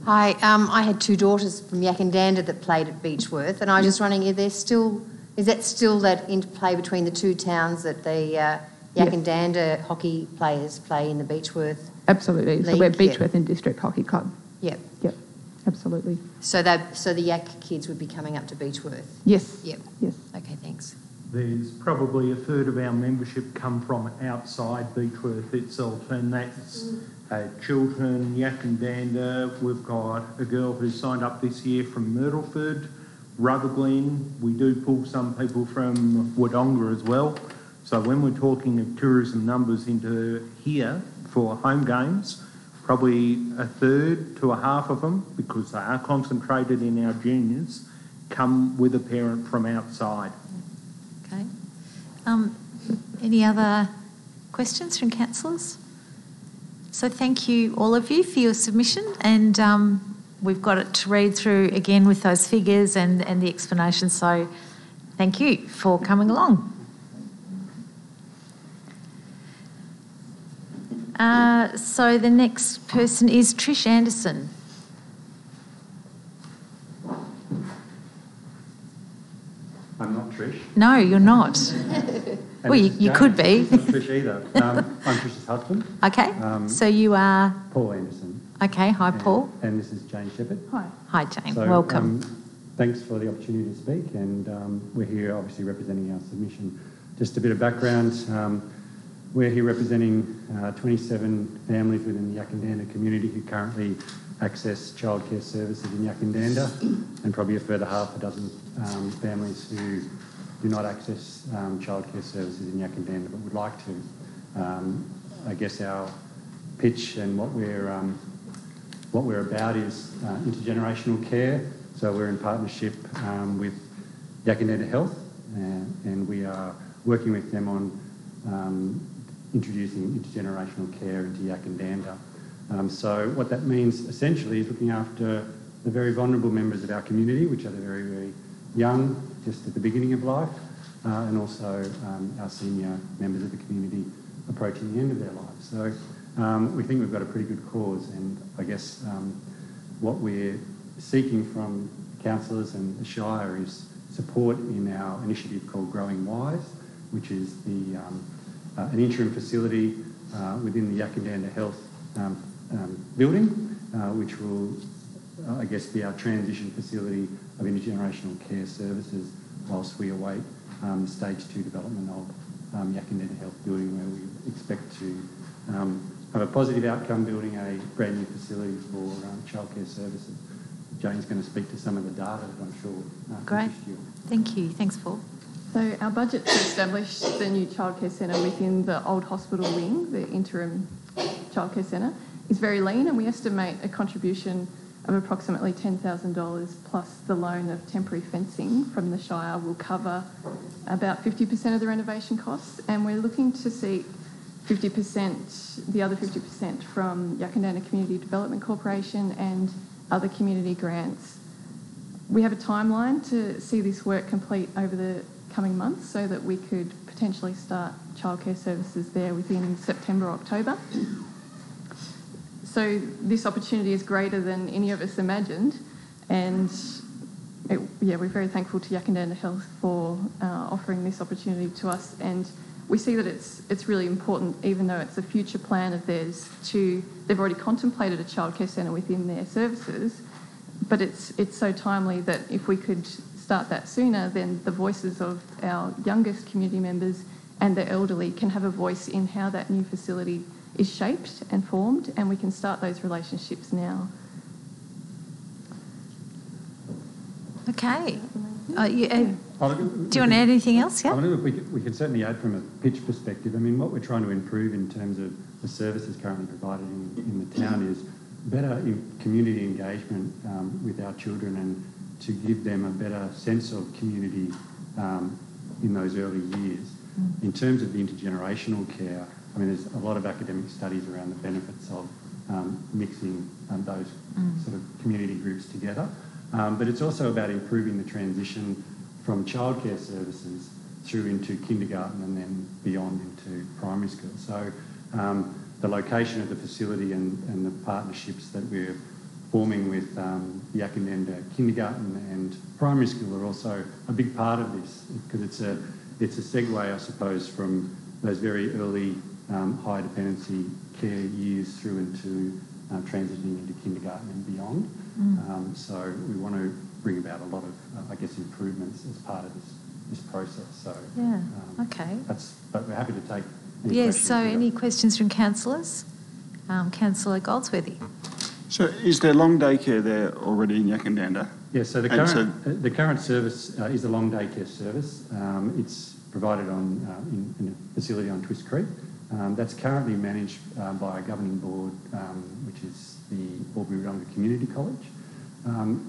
Hi, I had 2 daughters from Yakandanda that played at Beechworth, and I was just wondering if there's still, is that still that interplay between the 2 towns that the Yakandanda hockey players play in the Beechworth? Absolutely. League? So we're Beechworth and District Hockey Club. Yep. Yep. Absolutely. So the Yak kids would be coming up to Beechworth? Yes. Yep. Yes. Okay, thanks. There's probably a third of our membership come from outside Beechworth itself, and that's Chiltern, Yakandanda. We've got a girl who signed up this year from Myrtleford, Rutherglen. We do pull some people from Wodonga as well. So when we're talking of tourism numbers into here for home games, probably a third to a half of them, because they are concentrated in our juniors, come with a parent from outside. Okay. Any other questions from councillors? So thank you, all of you, for your submission, and we've got it to read through again with those figures and the explanation, so thank you for coming along. So the next person is Trish Anderson. I'm not Trish. No, you're not. Well, you could be. I'm not Trish either. I'm Trish's husband. Okay, so you are? Paul Anderson. Okay, hi Paul. And this is Jane Shepherd. Hi. Hi Jane, So, welcome. Thanks for the opportunity to speak, and we're here obviously representing our submission. Just a bit of background. We're here representing 27 families within the Yakandanda community who currently access childcare services in Yakandanda, and probably a further half a dozen families who do not access childcare services in Yakandanda but would like to. I guess our pitch and what we're about is intergenerational care. So we're in partnership with Yakandanda Health, and we are working with them on introducing intergenerational care into Yakandanda. So what that means essentially is looking after the very vulnerable members of our community, which are the very, very young, just at the beginning of life, and also our senior members of the community approaching the end of their lives. So we think we've got a pretty good cause, and I guess what we're seeking from councillors and the Shire is support in our initiative called Growing Wise, which is an interim facility within the Yakandanda Health building, which will, I guess, be our transition facility of intergenerational care services whilst we await the stage 2 development of Yakandanda Health building, where we expect to have a positive outcome building a brand new facility for childcare services. Jane's going to speak to some of the data that I'm sure Great. Thank you. Thanks, Paul. So our budget to establish the new childcare centre within the old hospital wing, the interim childcare centre, is very lean, and we estimate a contribution of approximately $10,000 plus the loan of temporary fencing from the Shire will cover about 50% of the renovation costs, and we're looking to seek 50%, the other 50% from Yakandanda Community Development Corporation and other community grants. We have a timeline to see this work complete over the coming months so that we could potentially start childcare services there within September, October. So this opportunity is greater than any of us imagined, and we're very thankful to Yakandanda Health for offering this opportunity to us, and we see that it's really important, even though it's a future plan of theirs they've already contemplated a childcare centre within their services, but it's so timely that if we could start that sooner, then the voices of our youngest community members and the elderly can have a voice in how that new facility is shaped and formed, and we can start those relationships now. Okay. do you want to add anything else? Yeah. I mean, look, we could certainly add from a pitch perspective. I mean, what we're trying to improve in terms of the services currently provided in the town is better community engagement with our children and to give them a better sense of community in those early years. In terms of the intergenerational care, I mean, there's a lot of academic studies around the benefits of mixing those sort of community groups together. But it's also about improving the transition from childcare services through into kindergarten and then beyond into primary school. So the location of the facility and the partnerships that we're forming with the Yakandenda kindergarten and primary school are also a big part of this, because it's a segue, I suppose, from those very early high dependency care years through into transitioning into kindergarten and beyond. So we want to bring about a lot of, I guess, improvements as part of this process. So okay. But we're happy to take any yes. questions. So any questions from councillors? Councillor Goldsworthy. So is there long day care there already in Yakandanda? Yes, so the current service is a long day care service. It's provided in a facility on Twist Creek. That's currently managed by a governing board, which is the Albury-Wodonga Community College.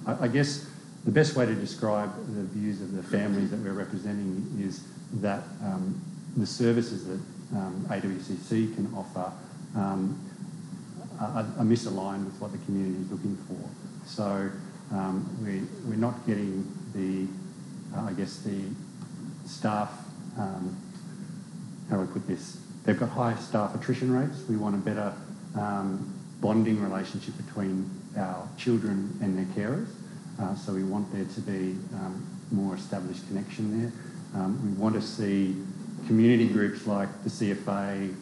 I guess the best way to describe the views of the families that we're representing is that the services that AWCC can offer are misaligned with what the community is looking for. So we're not getting the staff, how do I put this? They've got high staff attrition rates. We want a better bonding relationship between our children and their carers. So we want there to be more established connection there. We want to see community groups like the CFA,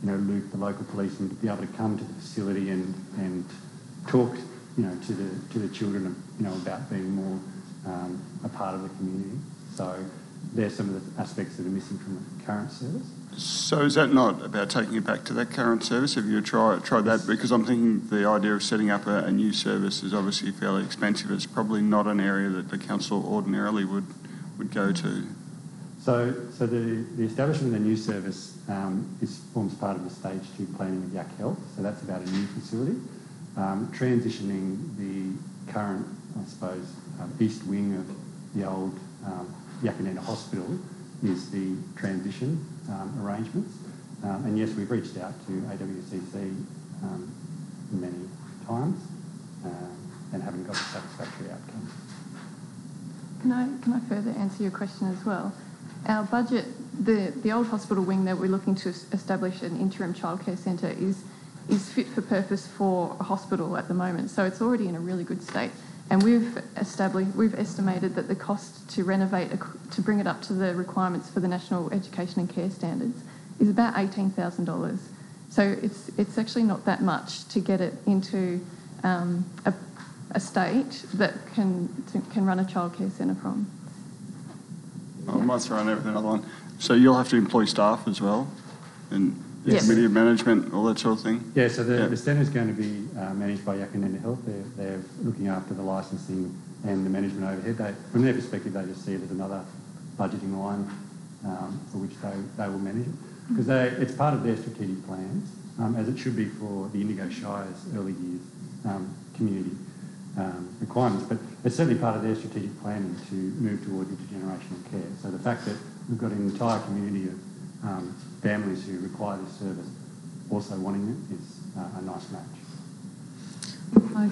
Luke, the local policeman, to be able to come to the facility and talk, to the children, about being more a part of the community. So there's some of the aspects that are missing from the current service. So is that not about taking it back to that current service? Have you tried that? Because I'm thinking the idea of setting up a new service is obviously fairly expensive. It's probably not an area that the council ordinarily would go to. So the establishment of the new service forms part of the Stage 2 planning of Yak Health. So that's about a new facility. Transitioning the current, I suppose, east wing of the old Yakandenda Hospital is the transition arrangements. And yes, we've reached out to AWCC many times and haven't got a satisfactory outcome. Can I further answer your question as well? Our budget, the old hospital wing that we're looking to establish an interim childcare centre is fit for purpose for a hospital at the moment. So it's already in a really good state. And we've estimated that the cost to renovate, to bring it up to the requirements for the National Education and Care Standards is about $18,000. So it's actually not that much to get it into a state that can run a childcare centre from. I might throw in another one. So you'll have to employ staff as well, and yes. Committee of management, all that sort of thing. Yeah. So the centre is going to be managed by Yakandenda Health. They're looking after the licensing and the management overhead. From their perspective, they just see it as another budgeting line for which they will manage it, because it's part of their strategic plans, as it should be for the Indigo Shire's early years community requirements. But it's certainly part of their strategic planning to move towards intergenerational care. So the fact that we've got an entire community of families who require this service also wanting it is a nice match.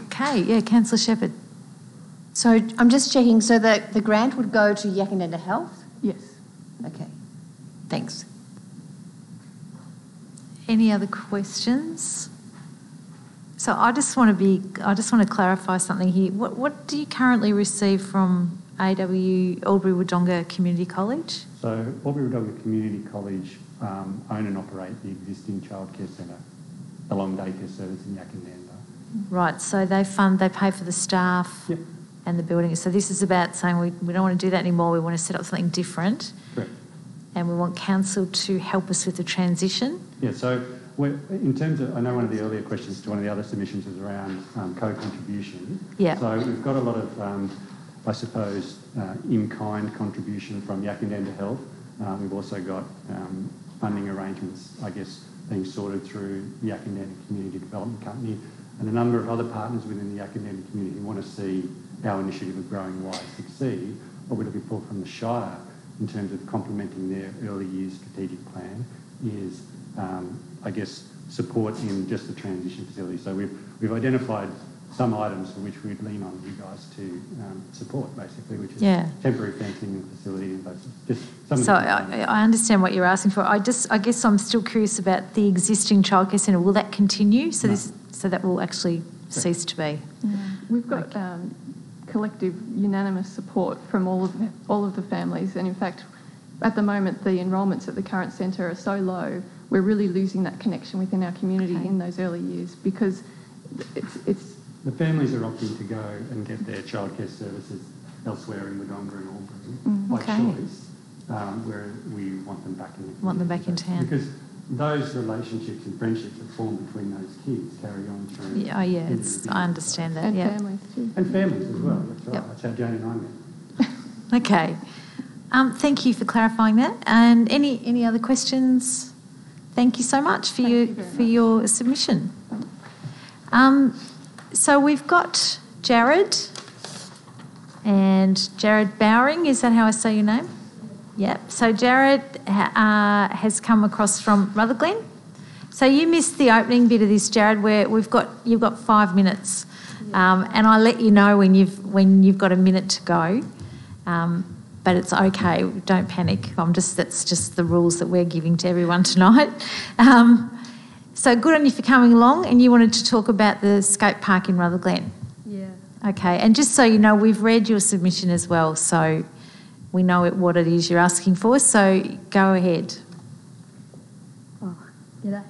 Okay, yeah, Councillor Shepherd. So I'm just checking, so the grant would go to Yakandenda Health? Yes. Okay, thanks. Any other questions? So I just want to clarify something here. What do you currently receive from Albury-Wodonga Community College? So Albury-Wodonga Community College own and operate the existing childcare centre, the long daycare service in Yakandenda. Right, so they pay for the staff. Yep. And the building. So this is about saying we don't want to do that anymore. We want to set up something different. Correct. And we want council to help us with the transition. Yeah, so in terms of, I know one of the earlier questions to one of the other submissions was around co-contribution. Yeah. So we've got a lot of I suppose, in-kind contribution from Yakandanda Health. We've also got funding arrangements, I guess, being sorted through the Yakandanda Community Development Company and a number of other partners within the Yakandanda community who want to see our initiative of Growing Wise succeed. What we're looking for from the Shire in terms of complementing their early years strategic plan is, I guess, support in just the transition facility. So we've identified some items for which we'd lean on you guys to support, basically, which is temporary fencing and facility and just some. So I understand what you're asking for. I guess I'm still curious about the existing childcare centre. Will that continue? So so that will actually cease to be. We've got collective, unanimous support from all of the families, and in fact, at the moment, the enrolments at the current centre are so low. We're really losing that connection within our community in those early years because it's. The families are opting to go and get their childcare services elsewhere in Wodonga and Albury by choice, where we want them back in the community. Want them back in town. Because those relationships and friendships that form between those kids carry on through. I understand that. And families too. And families as well, that's right. That's how Jane and I met. Okay. Thank you for clarifying that. And any other questions? Thank you so much for your submission. So we've got Jared Bowring. Is that how I say your name? Yep. So Jared has come across from Rutherglen. So you missed the opening bit of this, Jared, where you've got 5 minutes, and I'll let you know when you've got a minute to go. But it's okay. Don't panic. That's just the rules that we're giving to everyone tonight. So good on you for coming along, and you wanted to talk about the skate park in Rutherglen. Yeah. Okay, and just so you know, we've read your submission as well, so we know what it is you're asking for, so go ahead. G'day.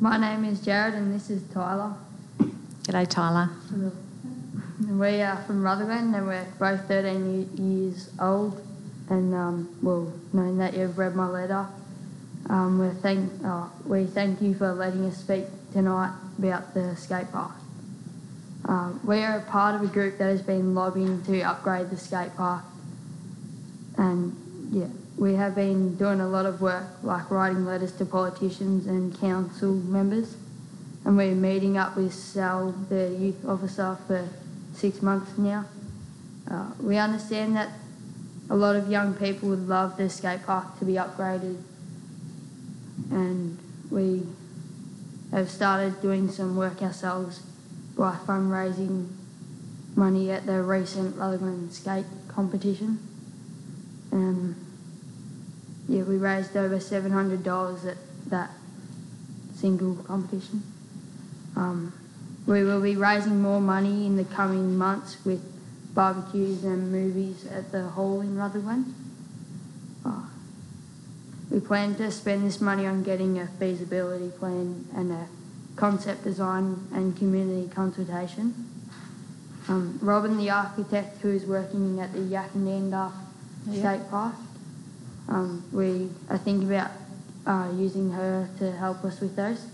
My name is Jared and this is Tyler. G'day, Tyler. We are from Rutherglen and we're both 13 years old, and knowing that you've read my letter, we thank you for letting us speak tonight about the skate park. We are a part of a group that has been lobbying to upgrade the skate park, and we have been doing a lot of work, like writing letters to politicians and council members, and we're meeting up with Sal, the youth officer, for 6 months now. We understand that a lot of young people would love the skate park to be upgraded, and we have started doing some work ourselves by fundraising money at the recent Rutherglen skate competition. We raised over $700 at that single competition. We will be raising more money in the coming months with barbecues and movies at the hall in Rutherglen. We plan to spend this money on getting a feasibility plan and a concept design and community consultation. Robin, the architect who is working at the Yakandanda State Park, we are thinking about using her to help us with those.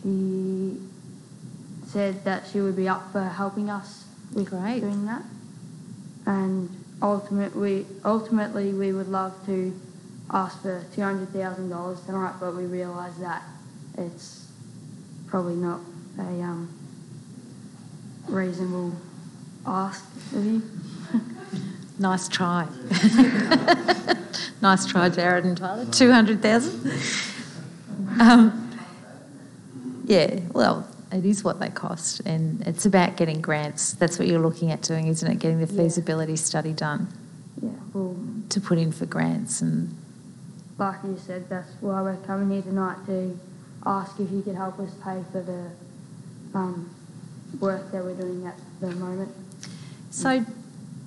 She said that she would be up for helping us with doing that. And ultimately, we would love to ask for $200,000 tonight, but we realise that it's probably not a reasonable ask of you. Nice try. Nice try, Jared and Tyler. 200,000. Well, it is what they cost, and it's about getting grants. That's what you're looking at doing, isn't it? Getting the feasibility study done. Yeah, well, to put in for grants. And like you said, that's why we're coming here tonight, to ask if you could help us pay for the work that we're doing at the moment. So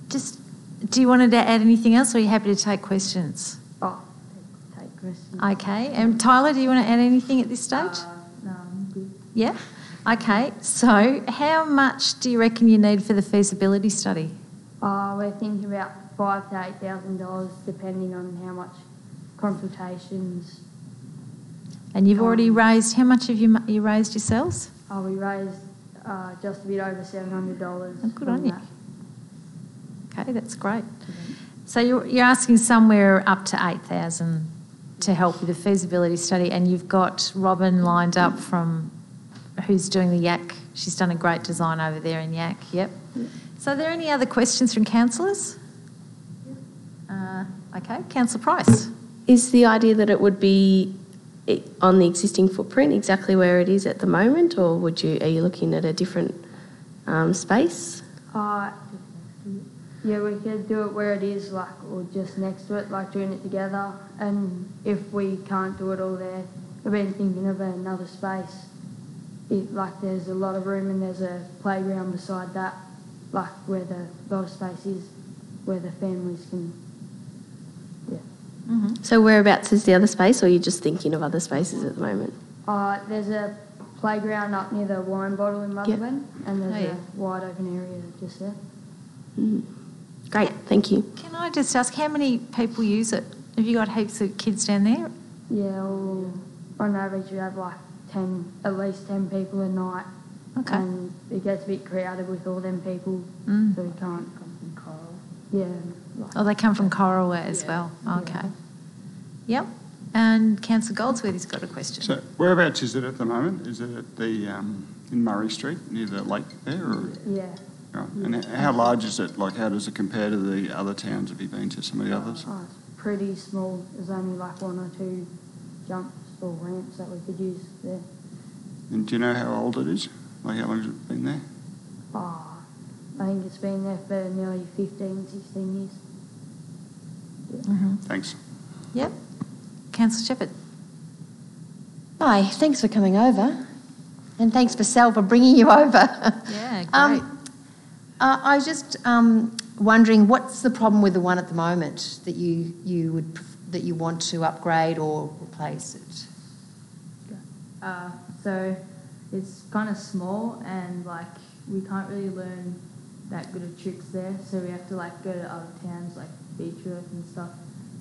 do you want to add anything else, or are you happy to take questions? Take questions. Okay. And Tyler, do you want to add anything at this stage? No, I'm good. Yeah? Okay. So how much do you reckon you need for the feasibility study? We're thinking about $5,000 to $8,000, depending on how much consultations. And you've already raised, how much have you raised yourselves? We raised just a bit over $700. Oh, good on you. Okay, that's great. So you're asking somewhere up to 8,000 to help with the feasibility study, and you've got Robin lined up from who's doing the Yak. She's done a great design over there in Yak. Yep. So are there any other questions from councillors? Okay, Councillor Price. Is the idea that it would be on the existing footprint exactly where it is at the moment, or are you looking at a different space? Yeah, we could do it where it is, or just next to it, doing it together. And if we can't do it all there, we've been thinking of another space. There's a lot of room and there's a playground beside that, where the lot of space is, where the families can. Yeah. Mm-hmm. So whereabouts is the other space, or are you just thinking of other spaces at the moment? There's a playground up near the wine bottle in Rutherglen, and there's a wide open area just there. Mm. Great, thank you. Can I just ask, how many people use it? Have you got heaps of kids down there? Yeah, on average we have at least 10 people a night. Okay. And it gets a bit crowded with all them people, so we can't come from Coral. Yeah. They come from Coral as well. Okay. Yep. And Councillor Goldsworthy's got a question. So whereabouts is it at the moment? Is it at the in Murray Street near the lake there? Or? Yeah. Right. And how large is it? How does it compare to the other towns? Have you been to some of the others? Oh, it's pretty small. There's only 1 or 2 jumps or ramps that we could use there. And do you know how old it is? How long has it been there? I think it's been there for nearly 15, 16 years. Yeah. Mm-hmm. Thanks. Yep. Councillor Shepherd. Hi, thanks for coming over. And thanks for Sal for bringing you over. Yeah, great. I was just wondering, what's the problem with the one at the moment that you want to upgrade or replace it? So it's kind of small, and we can't really learn that good of tricks there. So we have to go to other towns like Beechworth and stuff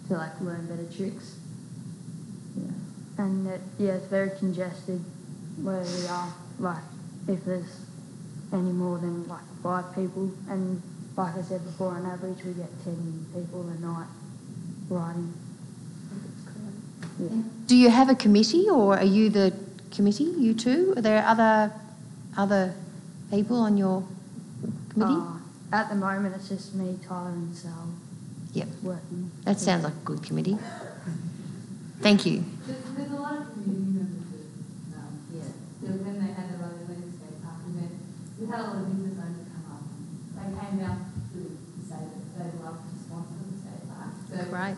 to learn better tricks. Yeah, and it's very congested where we are. If there's any more than 5 people, and like I said before, on average we get 10 people a night riding. Yeah. Do you have a committee, or are you the committee, you two? Are there other people on your committee? At the moment it's just me, Tyler and Sal. Yep. Working. That sounds like a good committee. Thank you. There's a lot of community members that, when they had their own landscape park event, we had a lot of business owners come up. They came out to say that they love to sponsor the skate park. So great.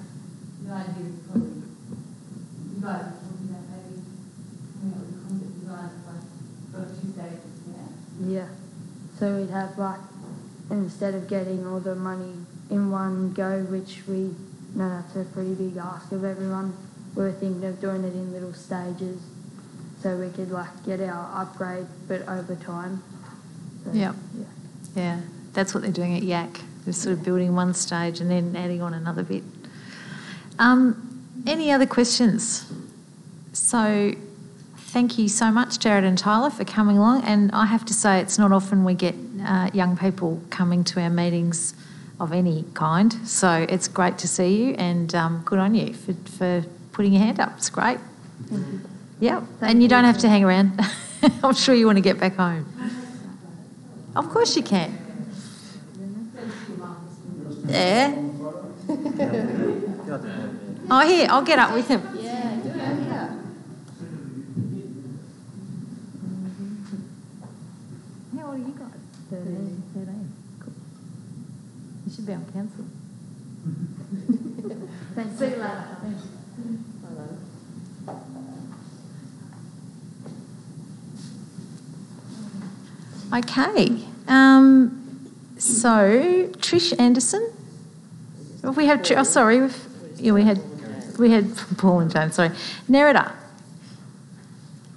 The idea is probably, you guys are talking about maybe coming up with a concept design for 2 stages, Yeah. So we'd have instead of getting all the money in one go, which we know that's a pretty big ask of everyone, we were thinking of doing it in little stages so we could get our upgrade but over time. So, yeah. That's what they're doing at Yak. They're sort of building one stage and then adding on another bit. Any other questions? So thank you so much, Jared and Tyler, for coming along. And I have to say, it's not often we get young people coming to our meetings of any kind. So it's great to see you, and good on you for putting your hand up. It's great. Thank you. Yeah, and you don't have to hang around. I'm sure you want to get back home. Of course you can. Yeah. Oh, here, I'll get up with him. Yeah, do it. Yeah. How old are you guys? 13. Cool. You should be on council. Thanks. See you later. Thanks. Okay. So Trish Anderson. We have. Oh, sorry. We had Paul and James. Sorry, Nirodha.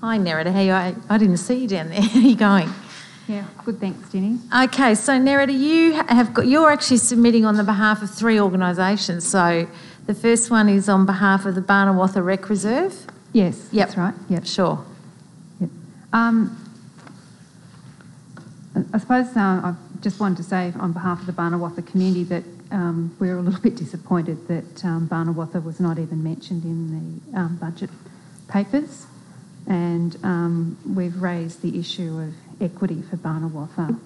Hi, Nirodha. How are you? I didn't see you down there. How are you going? Yeah, good. Thanks, Jenny. Okay, so Nirodha, you're actually submitting on the behalf of 3 organisations. So the first one is on behalf of the Barnawatha Rec Reserve. Yes, Yep. that's right. Yep. Sure. Yep. I suppose I just wanted to say on behalf of the Barnawatha community that we're a little bit disappointed that Barnawatha was not even mentioned in the budget papers, and we've raised the issue of equity for Barnawatha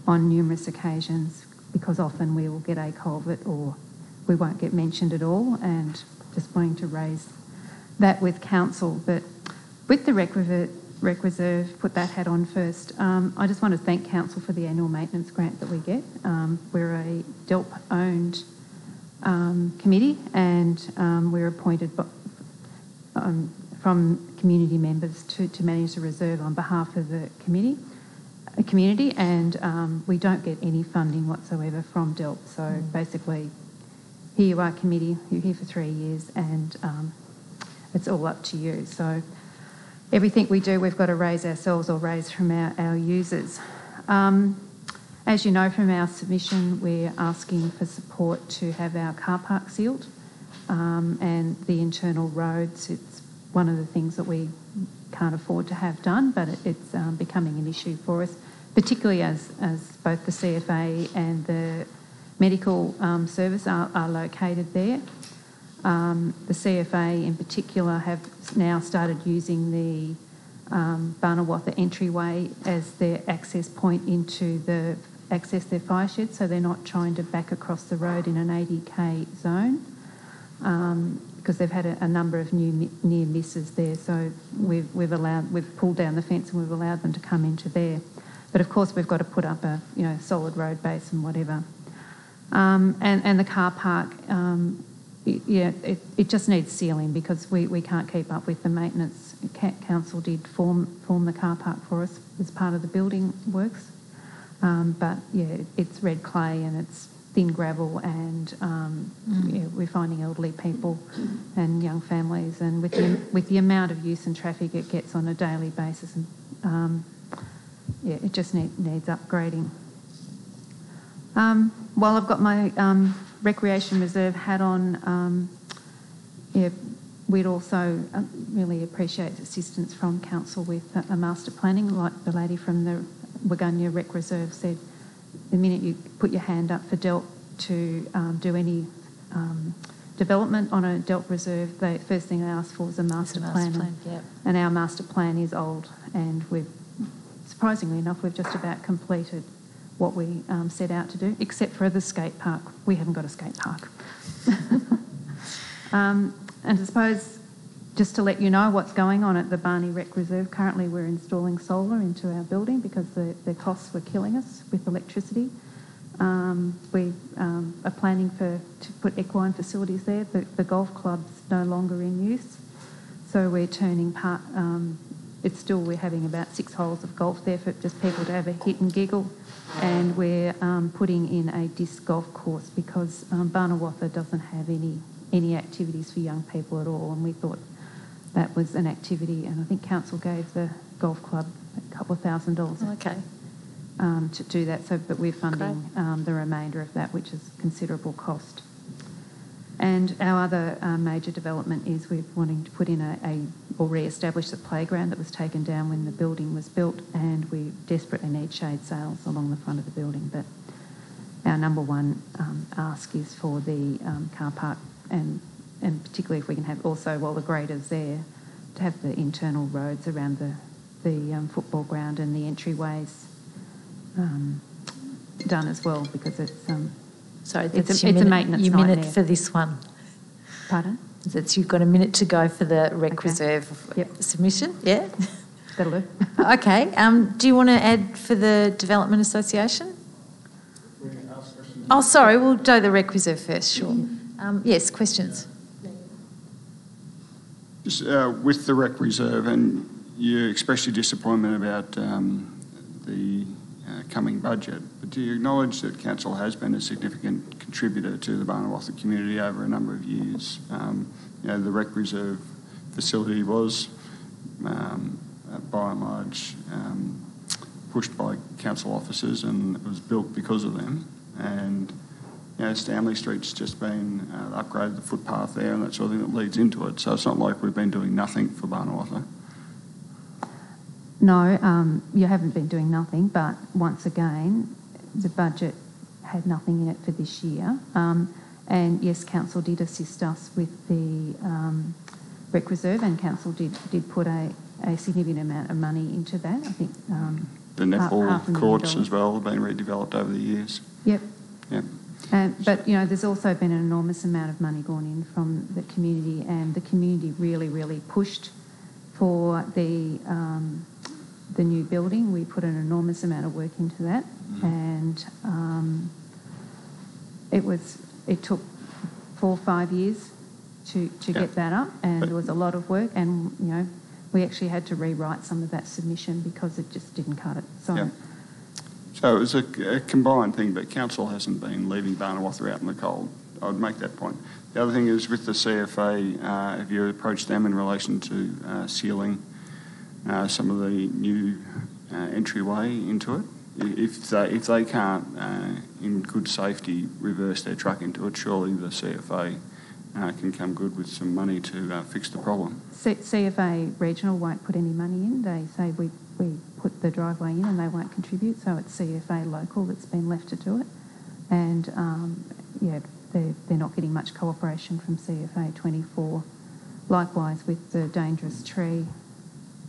on numerous occasions, because often we will get a culvert or we won't get mentioned at all, and just wanting to raise that with council. But with the rec reserve, put that hat on first. I just want to thank council for the annual maintenance grant that we get. We're a DELP-owned committee, and we're appointed from community members to manage the reserve on behalf of the community, and we don't get any funding whatsoever from DELP. So basically, here you are, committee, you're here for 3 years, and it's all up to you. So everything we do, we've got to raise ourselves or raise from our users. As you know from our submission, we're asking for support to have our car park sealed, and the internal roads. It's one of the things that we can't afford to have done, but it's becoming an issue for us, particularly as both the CFA and the medical service are located there. The CFA in particular have now started using the Barnawatha entryway as their access point into access their fire shed, so they're not trying to back across the road in an 80k zone, because they've had a number of near misses there. So we've pulled down the fence and we've allowed them to come into there. But of course we've got to put up a solid road base and whatever. And the car park, it just needs sealing, because we can't keep up with the maintenance. Council did form the car park for us as part of the building works, but it's red clay and it's thin gravel, and we're finding elderly people and young families, and with the amount of use and traffic it gets on a daily basis, and it just needs upgrading. While I've got my recreation reserve hat on, we'd also really appreciate assistance from council with a master planning, like the lady from the Waganya Rec Reserve said. The minute you put your hand up for DELP to do any development on a DELP reserve, the first thing they ask for is a master plan. And our master plan is old, and surprisingly enough, we've just about completed what we set out to do, except for the skate park. We haven't got a skate park. And I suppose, just to let you know what's going on at the Barney Rec Reserve, currently we're installing solar into our building because the costs were killing us with electricity. We are planning to put equine facilities there. The golf club's no longer in use, so we're turning part. We're having about 6 holes of golf there for just people to have a hit and giggle, and we're putting in a disc golf course because Barnawatha doesn't have any activities for young people at all, and we thought that was an activity, and I think council gave the golf club a couple of $1,000 to do that. But we're funding the remainder of that, which is considerable cost. And our other major development is we're wanting to put in or re-establish the playground that was taken down when the building was built, and we desperately need shade sails along the front of the building. But our number one ask is for the car park, and particularly if we can have also, while the grader's there, to have the internal roads around the football ground and the entryways done as well, because it's it's a maintenance your nightmare. minute for this one. Pardon? You've got a minute to go for the rec reserve submission. Yeah, that'll do. Okay. Do you want to add for the Development Association? Oh, sorry. We'll do the rec reserve first. Sure. Yes. Questions. Just with the rec reserve, and you expressed your disappointment about the coming budget, but do you acknowledge that council has been a significant contributor to the Barnawatha community over a number of years? The rec reserve facility was by and large pushed by council officers, and it was built because of them. And Stanley Street's just been upgraded, the footpath there and that sort of thing that leads into it. So it's not like we've been doing nothing for Barnawatha. No, you haven't been doing nothing, but once again, the budget had nothing in it for this year. And yes, council did assist us with the rec reserve, and council did put a significant amount of money into that. I think the netball courts as well have been redeveloped over the years. Yep. Yep. But there's also been an enormous amount of money gone in from the community, and the community really pushed for the new building. We put an enormous amount of work into that, and it took 4 or 5 years to get that up, and there was a lot of work, and we actually had to rewrite some of that submission because it just didn't cut it. So it was a combined thing, but council hasn't been leaving Barnawatha out in the cold. I would make that point. The other thing is with the CFA, have you approached them in relation to sealing some of the new entryway into it? If they can't, in good safety, reverse their truck into it, surely the CFA can come good with some money to fix the problem. CFA Regional won't put any money in. They say we put the driveway in and they won't contribute, so it's CFA Local that's been left to do it. And, they're not getting much cooperation from CFA 24. Likewise with the dangerous tree.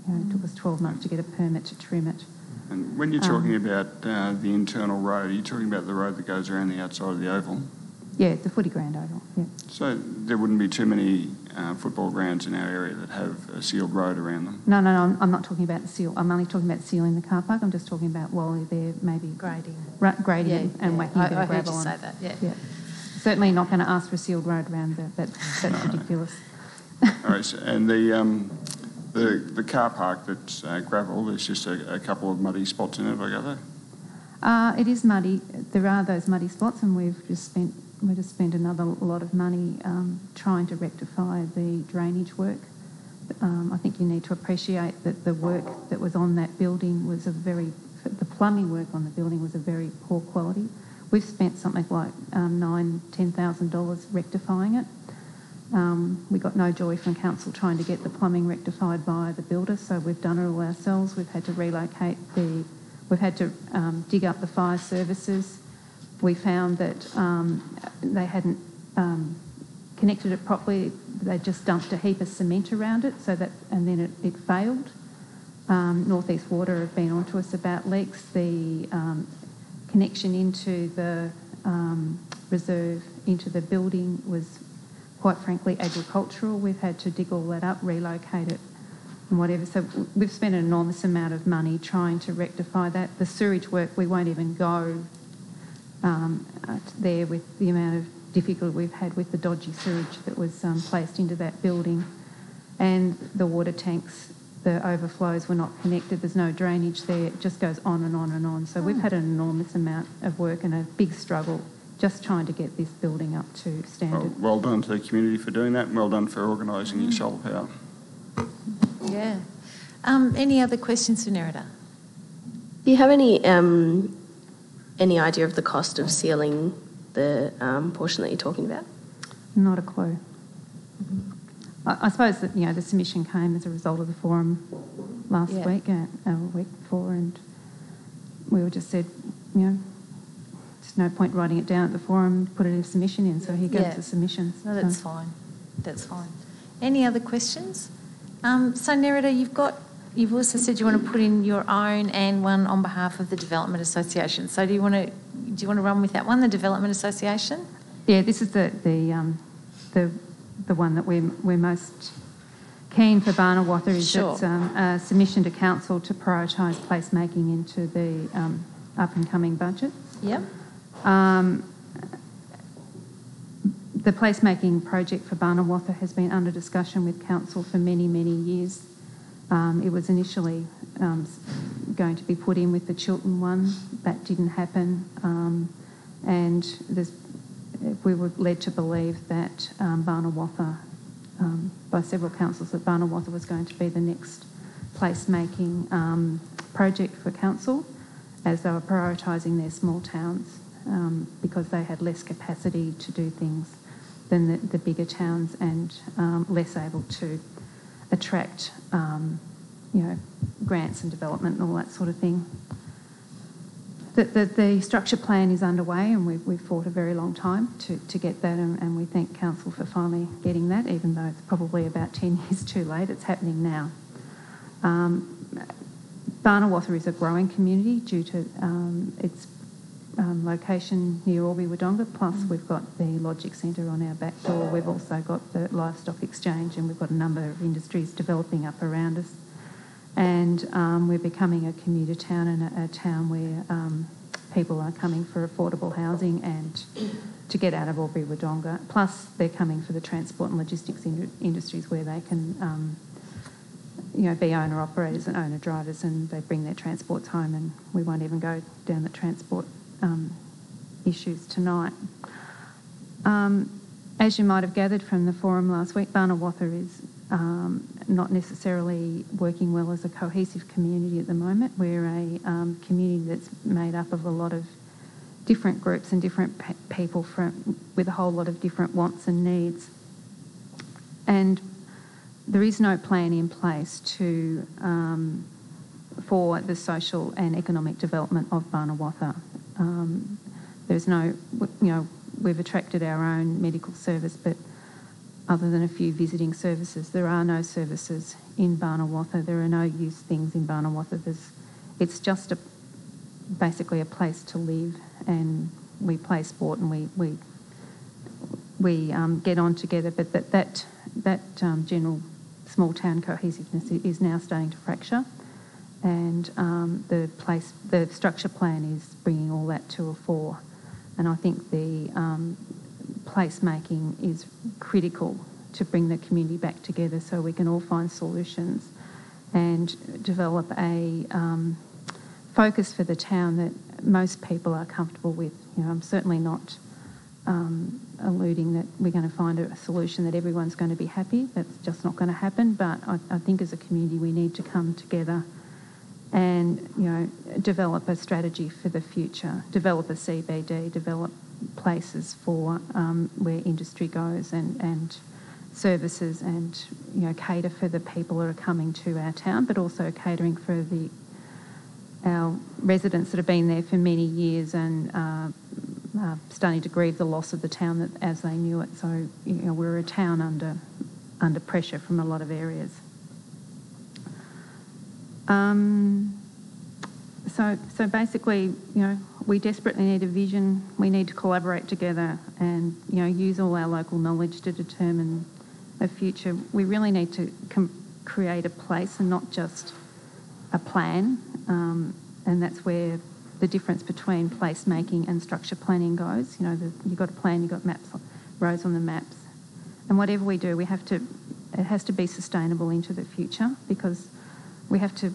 It took us 12 months to get a permit to trim it. And when you're talking about the internal road, are you talking about the road that goes around the outside of the oval? Yeah, the footy ground oval, yeah. So there wouldn't be too many football grounds in our area that have a sealed road around them? No, I'm not talking about the seal. I'm only talking about sealing the car park. I'm just talking about while they're maybe grading and whacking a bit of gravel on. I heard you say that, yeah. Certainly not going to ask for a sealed road around that. That's ridiculous. All right, and the car park that's gravel, there's just a couple of muddy spots in it, I gather? It is muddy. There are those muddy spots, and we just spent another lot of money trying to rectify the drainage work. I think you need to appreciate that the work that was on that building was the plumbing work on the building was a very poor quality. We've spent something like $10,000 rectifying it. We got no joy from council trying to get the plumbing rectified by the builder, so we've done it all ourselves. We've had to relocate we've had to dig up the fire services. We found that they hadn't connected it properly. They just dumped a heap of cement around it, and then it failed. North East Water have been onto us about leaks. The connection into the reserve, into the building was quite frankly agricultural. We've had to dig all that up, relocate it and whatever. So we've spent an enormous amount of money trying to rectify that. The sewage work, we won't even go there with the amount of difficulty we've had with the dodgy sewage that was placed into that building. And the water tanks, the overflows were not connected. There's no drainage there. It just goes on and on and on. So we've had an enormous amount of work and a big struggle just trying to get this building up to standard. Well done to the community for doing that, and well done for organising your solar power. Yeah. Any other questions for Nirodha? Do you have any idea of the cost of sealing the portion that you're talking about? Not a clue. I suppose that the submission came as a result of the forum last week, a week before, and we were just said, there's no point writing it down at the forum, put it in a submission in, so here goes the submissions. No, that's fine. That's fine. Any other questions? So Nirodha, you've also said you want to put in your own and one on behalf of the Development Association. So do you want to run with that one, the Development Association? Yeah, this is the one that we're most keen for Barnawatha is it's a submission to council to prioritise placemaking into the up and coming budget. Yep. The placemaking project for Barnawatha has been under discussion with council for many, many years. It was initially going to be put in with the Chiltern one. That didn't happen. And we were led to believe that Barnawatha, by several councils, that Barnawatha was going to be the next placemaking project for council, as they were prioritising their small towns because they had less capacity to do things than the bigger towns and less able to attract grants and development and all that sort of thing. The structure plan is underway, and we've fought a very long time to get that, and we thank Council for finally getting that, even though it's probably about 10 years too late. It's happening now. Barnawatha is a growing community due to its location near Albury-Wodonga, plus we've got the Logic Centre on our back door. We've also got the Livestock Exchange, and we've got a number of industries developing up around us. And we're becoming a commuter town, and a town where people are coming for affordable housing and to get out of Albury-Wodonga. Plus, they're coming for the transport and logistics industries where they can, be owner-operators and owner-drivers, and they bring their transports home, and we won't even go down the transport issues tonight. As you might have gathered from the forum last week, Barnawatha is not necessarily working well as a cohesive community at the moment. We're a community that's made up of a lot of different groups and different people with a whole lot of different wants and needs. And there is no plan in place for the social and economic development of Barnawatha. There's no, we've attracted our own medical service, but other than a few visiting services, there are no services in Barnawatha. There are no use things in Barnawatha. It's just basically a place to live, and we play sport and we get on together. But that general small town cohesiveness is now starting to fracture, and the structure plan is bringing all that to a fore. And I think the placemaking is critical to bring the community back together so we can all find solutions and develop a focus for the town that most people are comfortable with. I'm certainly not alluding that we're going to find a solution that everyone's going to be happy. That's just not going to happen. But I think as a community we need to come together and develop a strategy for the future, develop a CBD, develop places for where industry goes and services, and cater for the people that are coming to our town, but also catering for our residents that have been there for many years and starting to grieve the loss of the town as they knew it. So we're a town under pressure from a lot of areas. So basically, we desperately need a vision. We need to collaborate together and, use all our local knowledge to determine a future. We really need to create a place and not just a plan. And that's where the difference between placemaking and structure planning goes. You've got a plan, you've got maps, roads on the maps. And whatever we do, it has to be sustainable into the future, because we have to,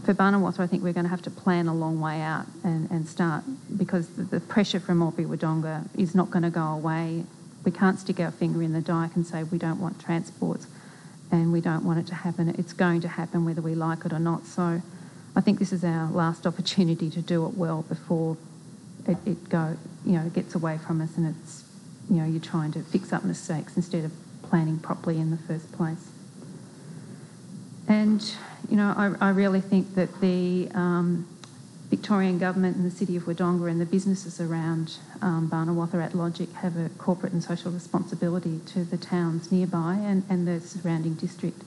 for Barnawatha, I think we're going to have to plan a long way out and start, because the pressure from Albury-Wodonga is not going to go away. We can't stick our finger in the dike and say we don't want transports and we don't want it to happen. It's going to happen whether we like it or not. So I think this is our last opportunity to do it well before it gets away from us, and it's, you're trying to fix up mistakes instead of planning properly in the first place. And, I really think that the Victorian Government and the City of Wodonga and the businesses around Barnawatha at Logic have a corporate and social responsibility to the towns nearby and the surrounding district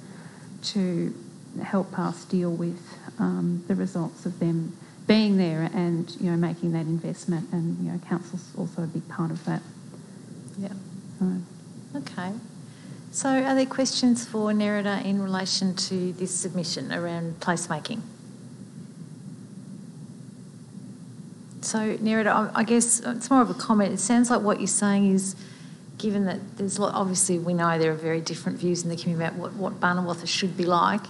to help us deal with the results of them being there and, making that investment. And, council's also a big part of that. Yeah. Okay. So are there questions for Nirodha in relation to this submission around placemaking? So, Nirodha, I guess it's more of a comment. It sounds like what you're saying is, given that there's obviously we know there are very different views in the community about what Barnawatha should be like,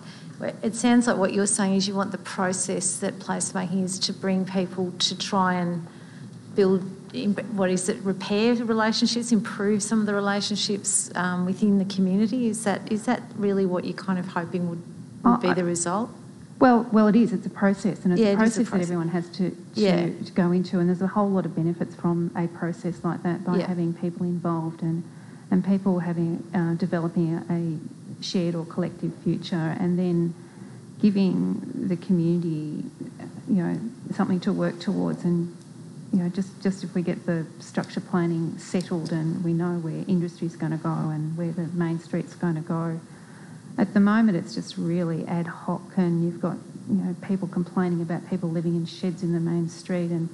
it sounds like what you're saying is you want the process that placemaking is to bring people to try and build, repair relationships, improve some of the relationships within the community. Is that really what you're kind of hoping would be the result? Well, it is. It's a process, and it's a process that everyone has to go into, and there's a whole lot of benefits from a process like that by having people involved and people having developing a shared or collective future, and then giving the community, something to work towards, and just if we get the structure planning settled and we know where industry's going to go and where the main street's going to go. At the moment, it's just really ad hoc, and you've got people complaining about people living in sheds in the main street, and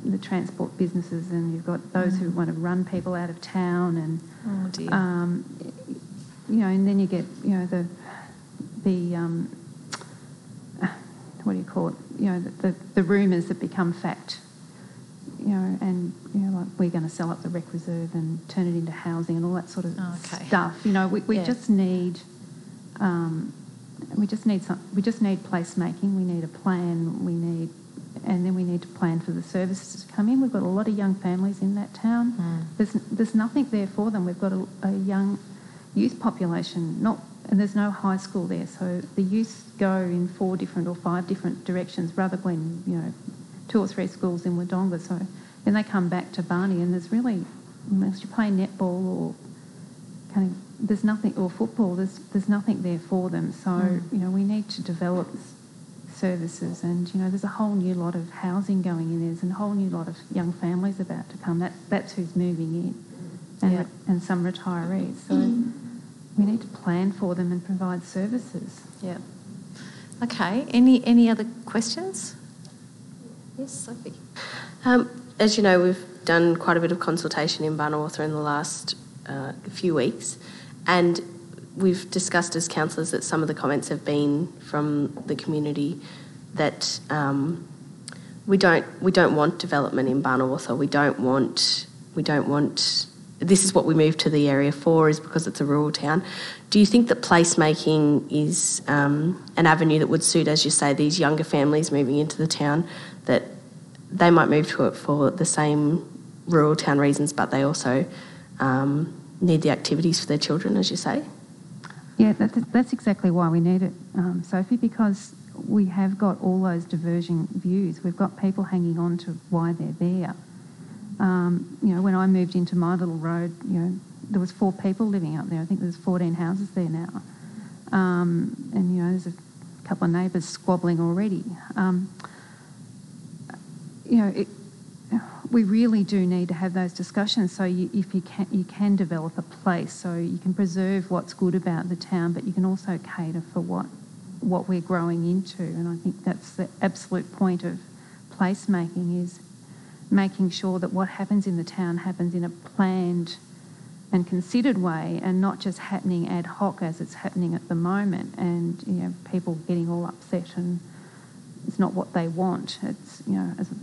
the transport businesses, and you've got those who want to run people out of town, and oh dear. And then you get the what do you call it? The rumours that become fact. Like we're going to sell up the rec reserve and turn it into housing and all that sort of stuff. We just need placemaking. We need a plan. And then we need to plan for the services to come in. We've got a lot of young families in that town. There's nothing there for them. We've got a young youth population, and there's no high school there, so the youth go in 4 different or 5 different directions rather than 2 or 3 schools in Wodonga. So then they come back to Barney, and there's really, unless you play netball or there's nothing, or football, there's nothing there for them. So we need to develop services, and there's a whole new lot of housing going in. There's a whole new lot of young families about to come. That's who's moving in, and some retirees. So we need to plan for them and provide services. Yeah. Okay. Any other questions? Yes, Sophie. As you know, we've done quite a bit of consultation in Barnawartha in the last few weeks, and we've discussed as councillors that some of the comments have been from the community that we don't want development in Barnawartha. We don't want. This is what we moved to the area for, is because it's a rural town. Do you think that placemaking is an avenue that would suit, as you say, these younger families moving into the town, that they might move to it for the same rural town reasons, but they also need the activities for their children, as you say? Yeah, that's exactly why we need it, Sophie, because we have got all those diversion views. We've got people hanging on to why they're there. When I moved into my little road, there was 4 people living up there. I think there's 14 houses there now. And there's a couple of neighbours squabbling already. We really do need to have those discussions. So if you can develop a place, so you can preserve what's good about the town, but you can also cater for what we're growing into. And I think that's the absolute point of placemaking, is making sure that what happens in the town happens in a planned and considered way, and not just happening ad hoc as it's happening at the moment, and people getting all upset, and it's not what they want. It's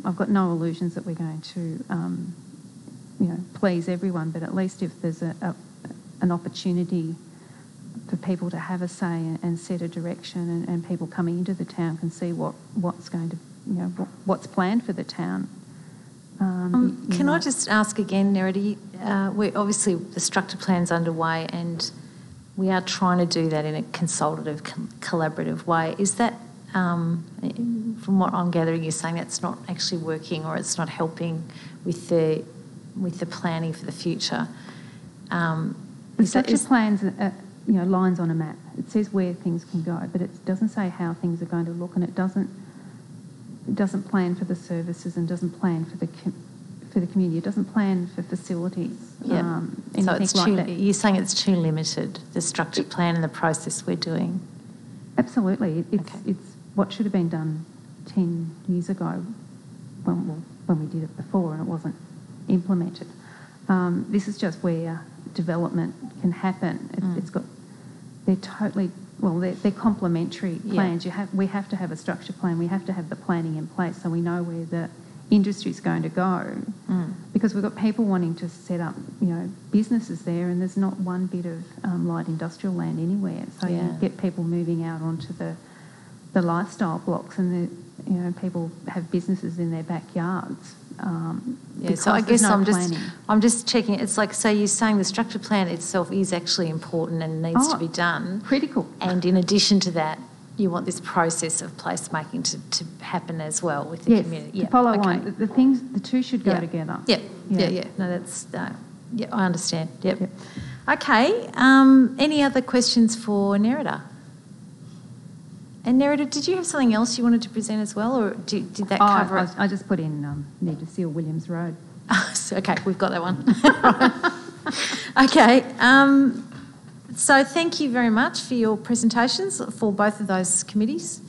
I've got no illusions that we're going to please everyone, but at least if there's an opportunity for people to have a say and set a direction, and people coming into the town can see what's going to what's planned for the town. Can I just ask again, Nirodha? We're obviously the structure plan's underway, and we are trying to do that in a consultative, collaborative way. Is that, from what I'm gathering, you're saying that's not actually working, or it's not helping with the planning for the future? The structure plan's lines on a map. It says where things can go, but it doesn't say how things are going to look, and it doesn't plan for the services, and doesn't plan for the community. It doesn't plan for facilities. Yeah. So it's like that. You're saying it's too limited, the structure plan and the process we're doing? Absolutely. It's what should have been done 10 years ago when we did it before, and it wasn't implemented. This is just where development can happen. They're complementary plans. We have to have a structure plan. We have to have the planning in place so we know where the industry's going to go. Because we've got people wanting to set up, businesses there, and there's not one bit of light industrial land anywhere. So you get people moving out onto the lifestyle blocks, and people have businesses in their backyards. So I guess I'm just checking. It's like, so you're saying the structure plan itself is actually important and needs to be done. Critical. And in addition to that, you want this process of placemaking to happen as well with the community. To follow on. The two should go together. Yeah. No, that's I understand. Yep. Okay. Any other questions for Nirodha? And Nirodha, did you have something else you wanted to present as well, or did that cover it? I just put in need to seal Williams Road. Okay, we've got that one. Okay. So thank you very much for your presentations for both of those committees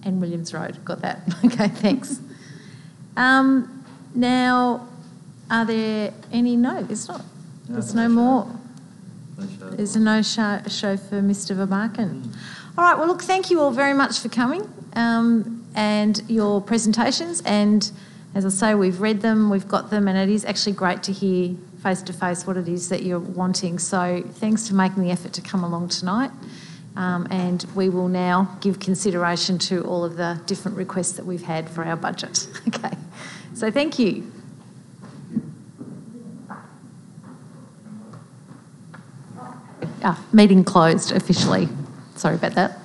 and Williams Road. Got that? Okay, thanks. Now, are there any? No, there's not. There's no more. There's a no show for Mr. Verbarken. All right, well, look, thank you all very much for coming and your presentations. And as I say, we've read them, we've got them, and it is actually great to hear face-to-face what it is that you're wanting. So thanks for making the effort to come along tonight. And we will now give consideration to all of the different requests that we've had for our budget. Okay, so thank you. Meeting closed officially. Sorry about that.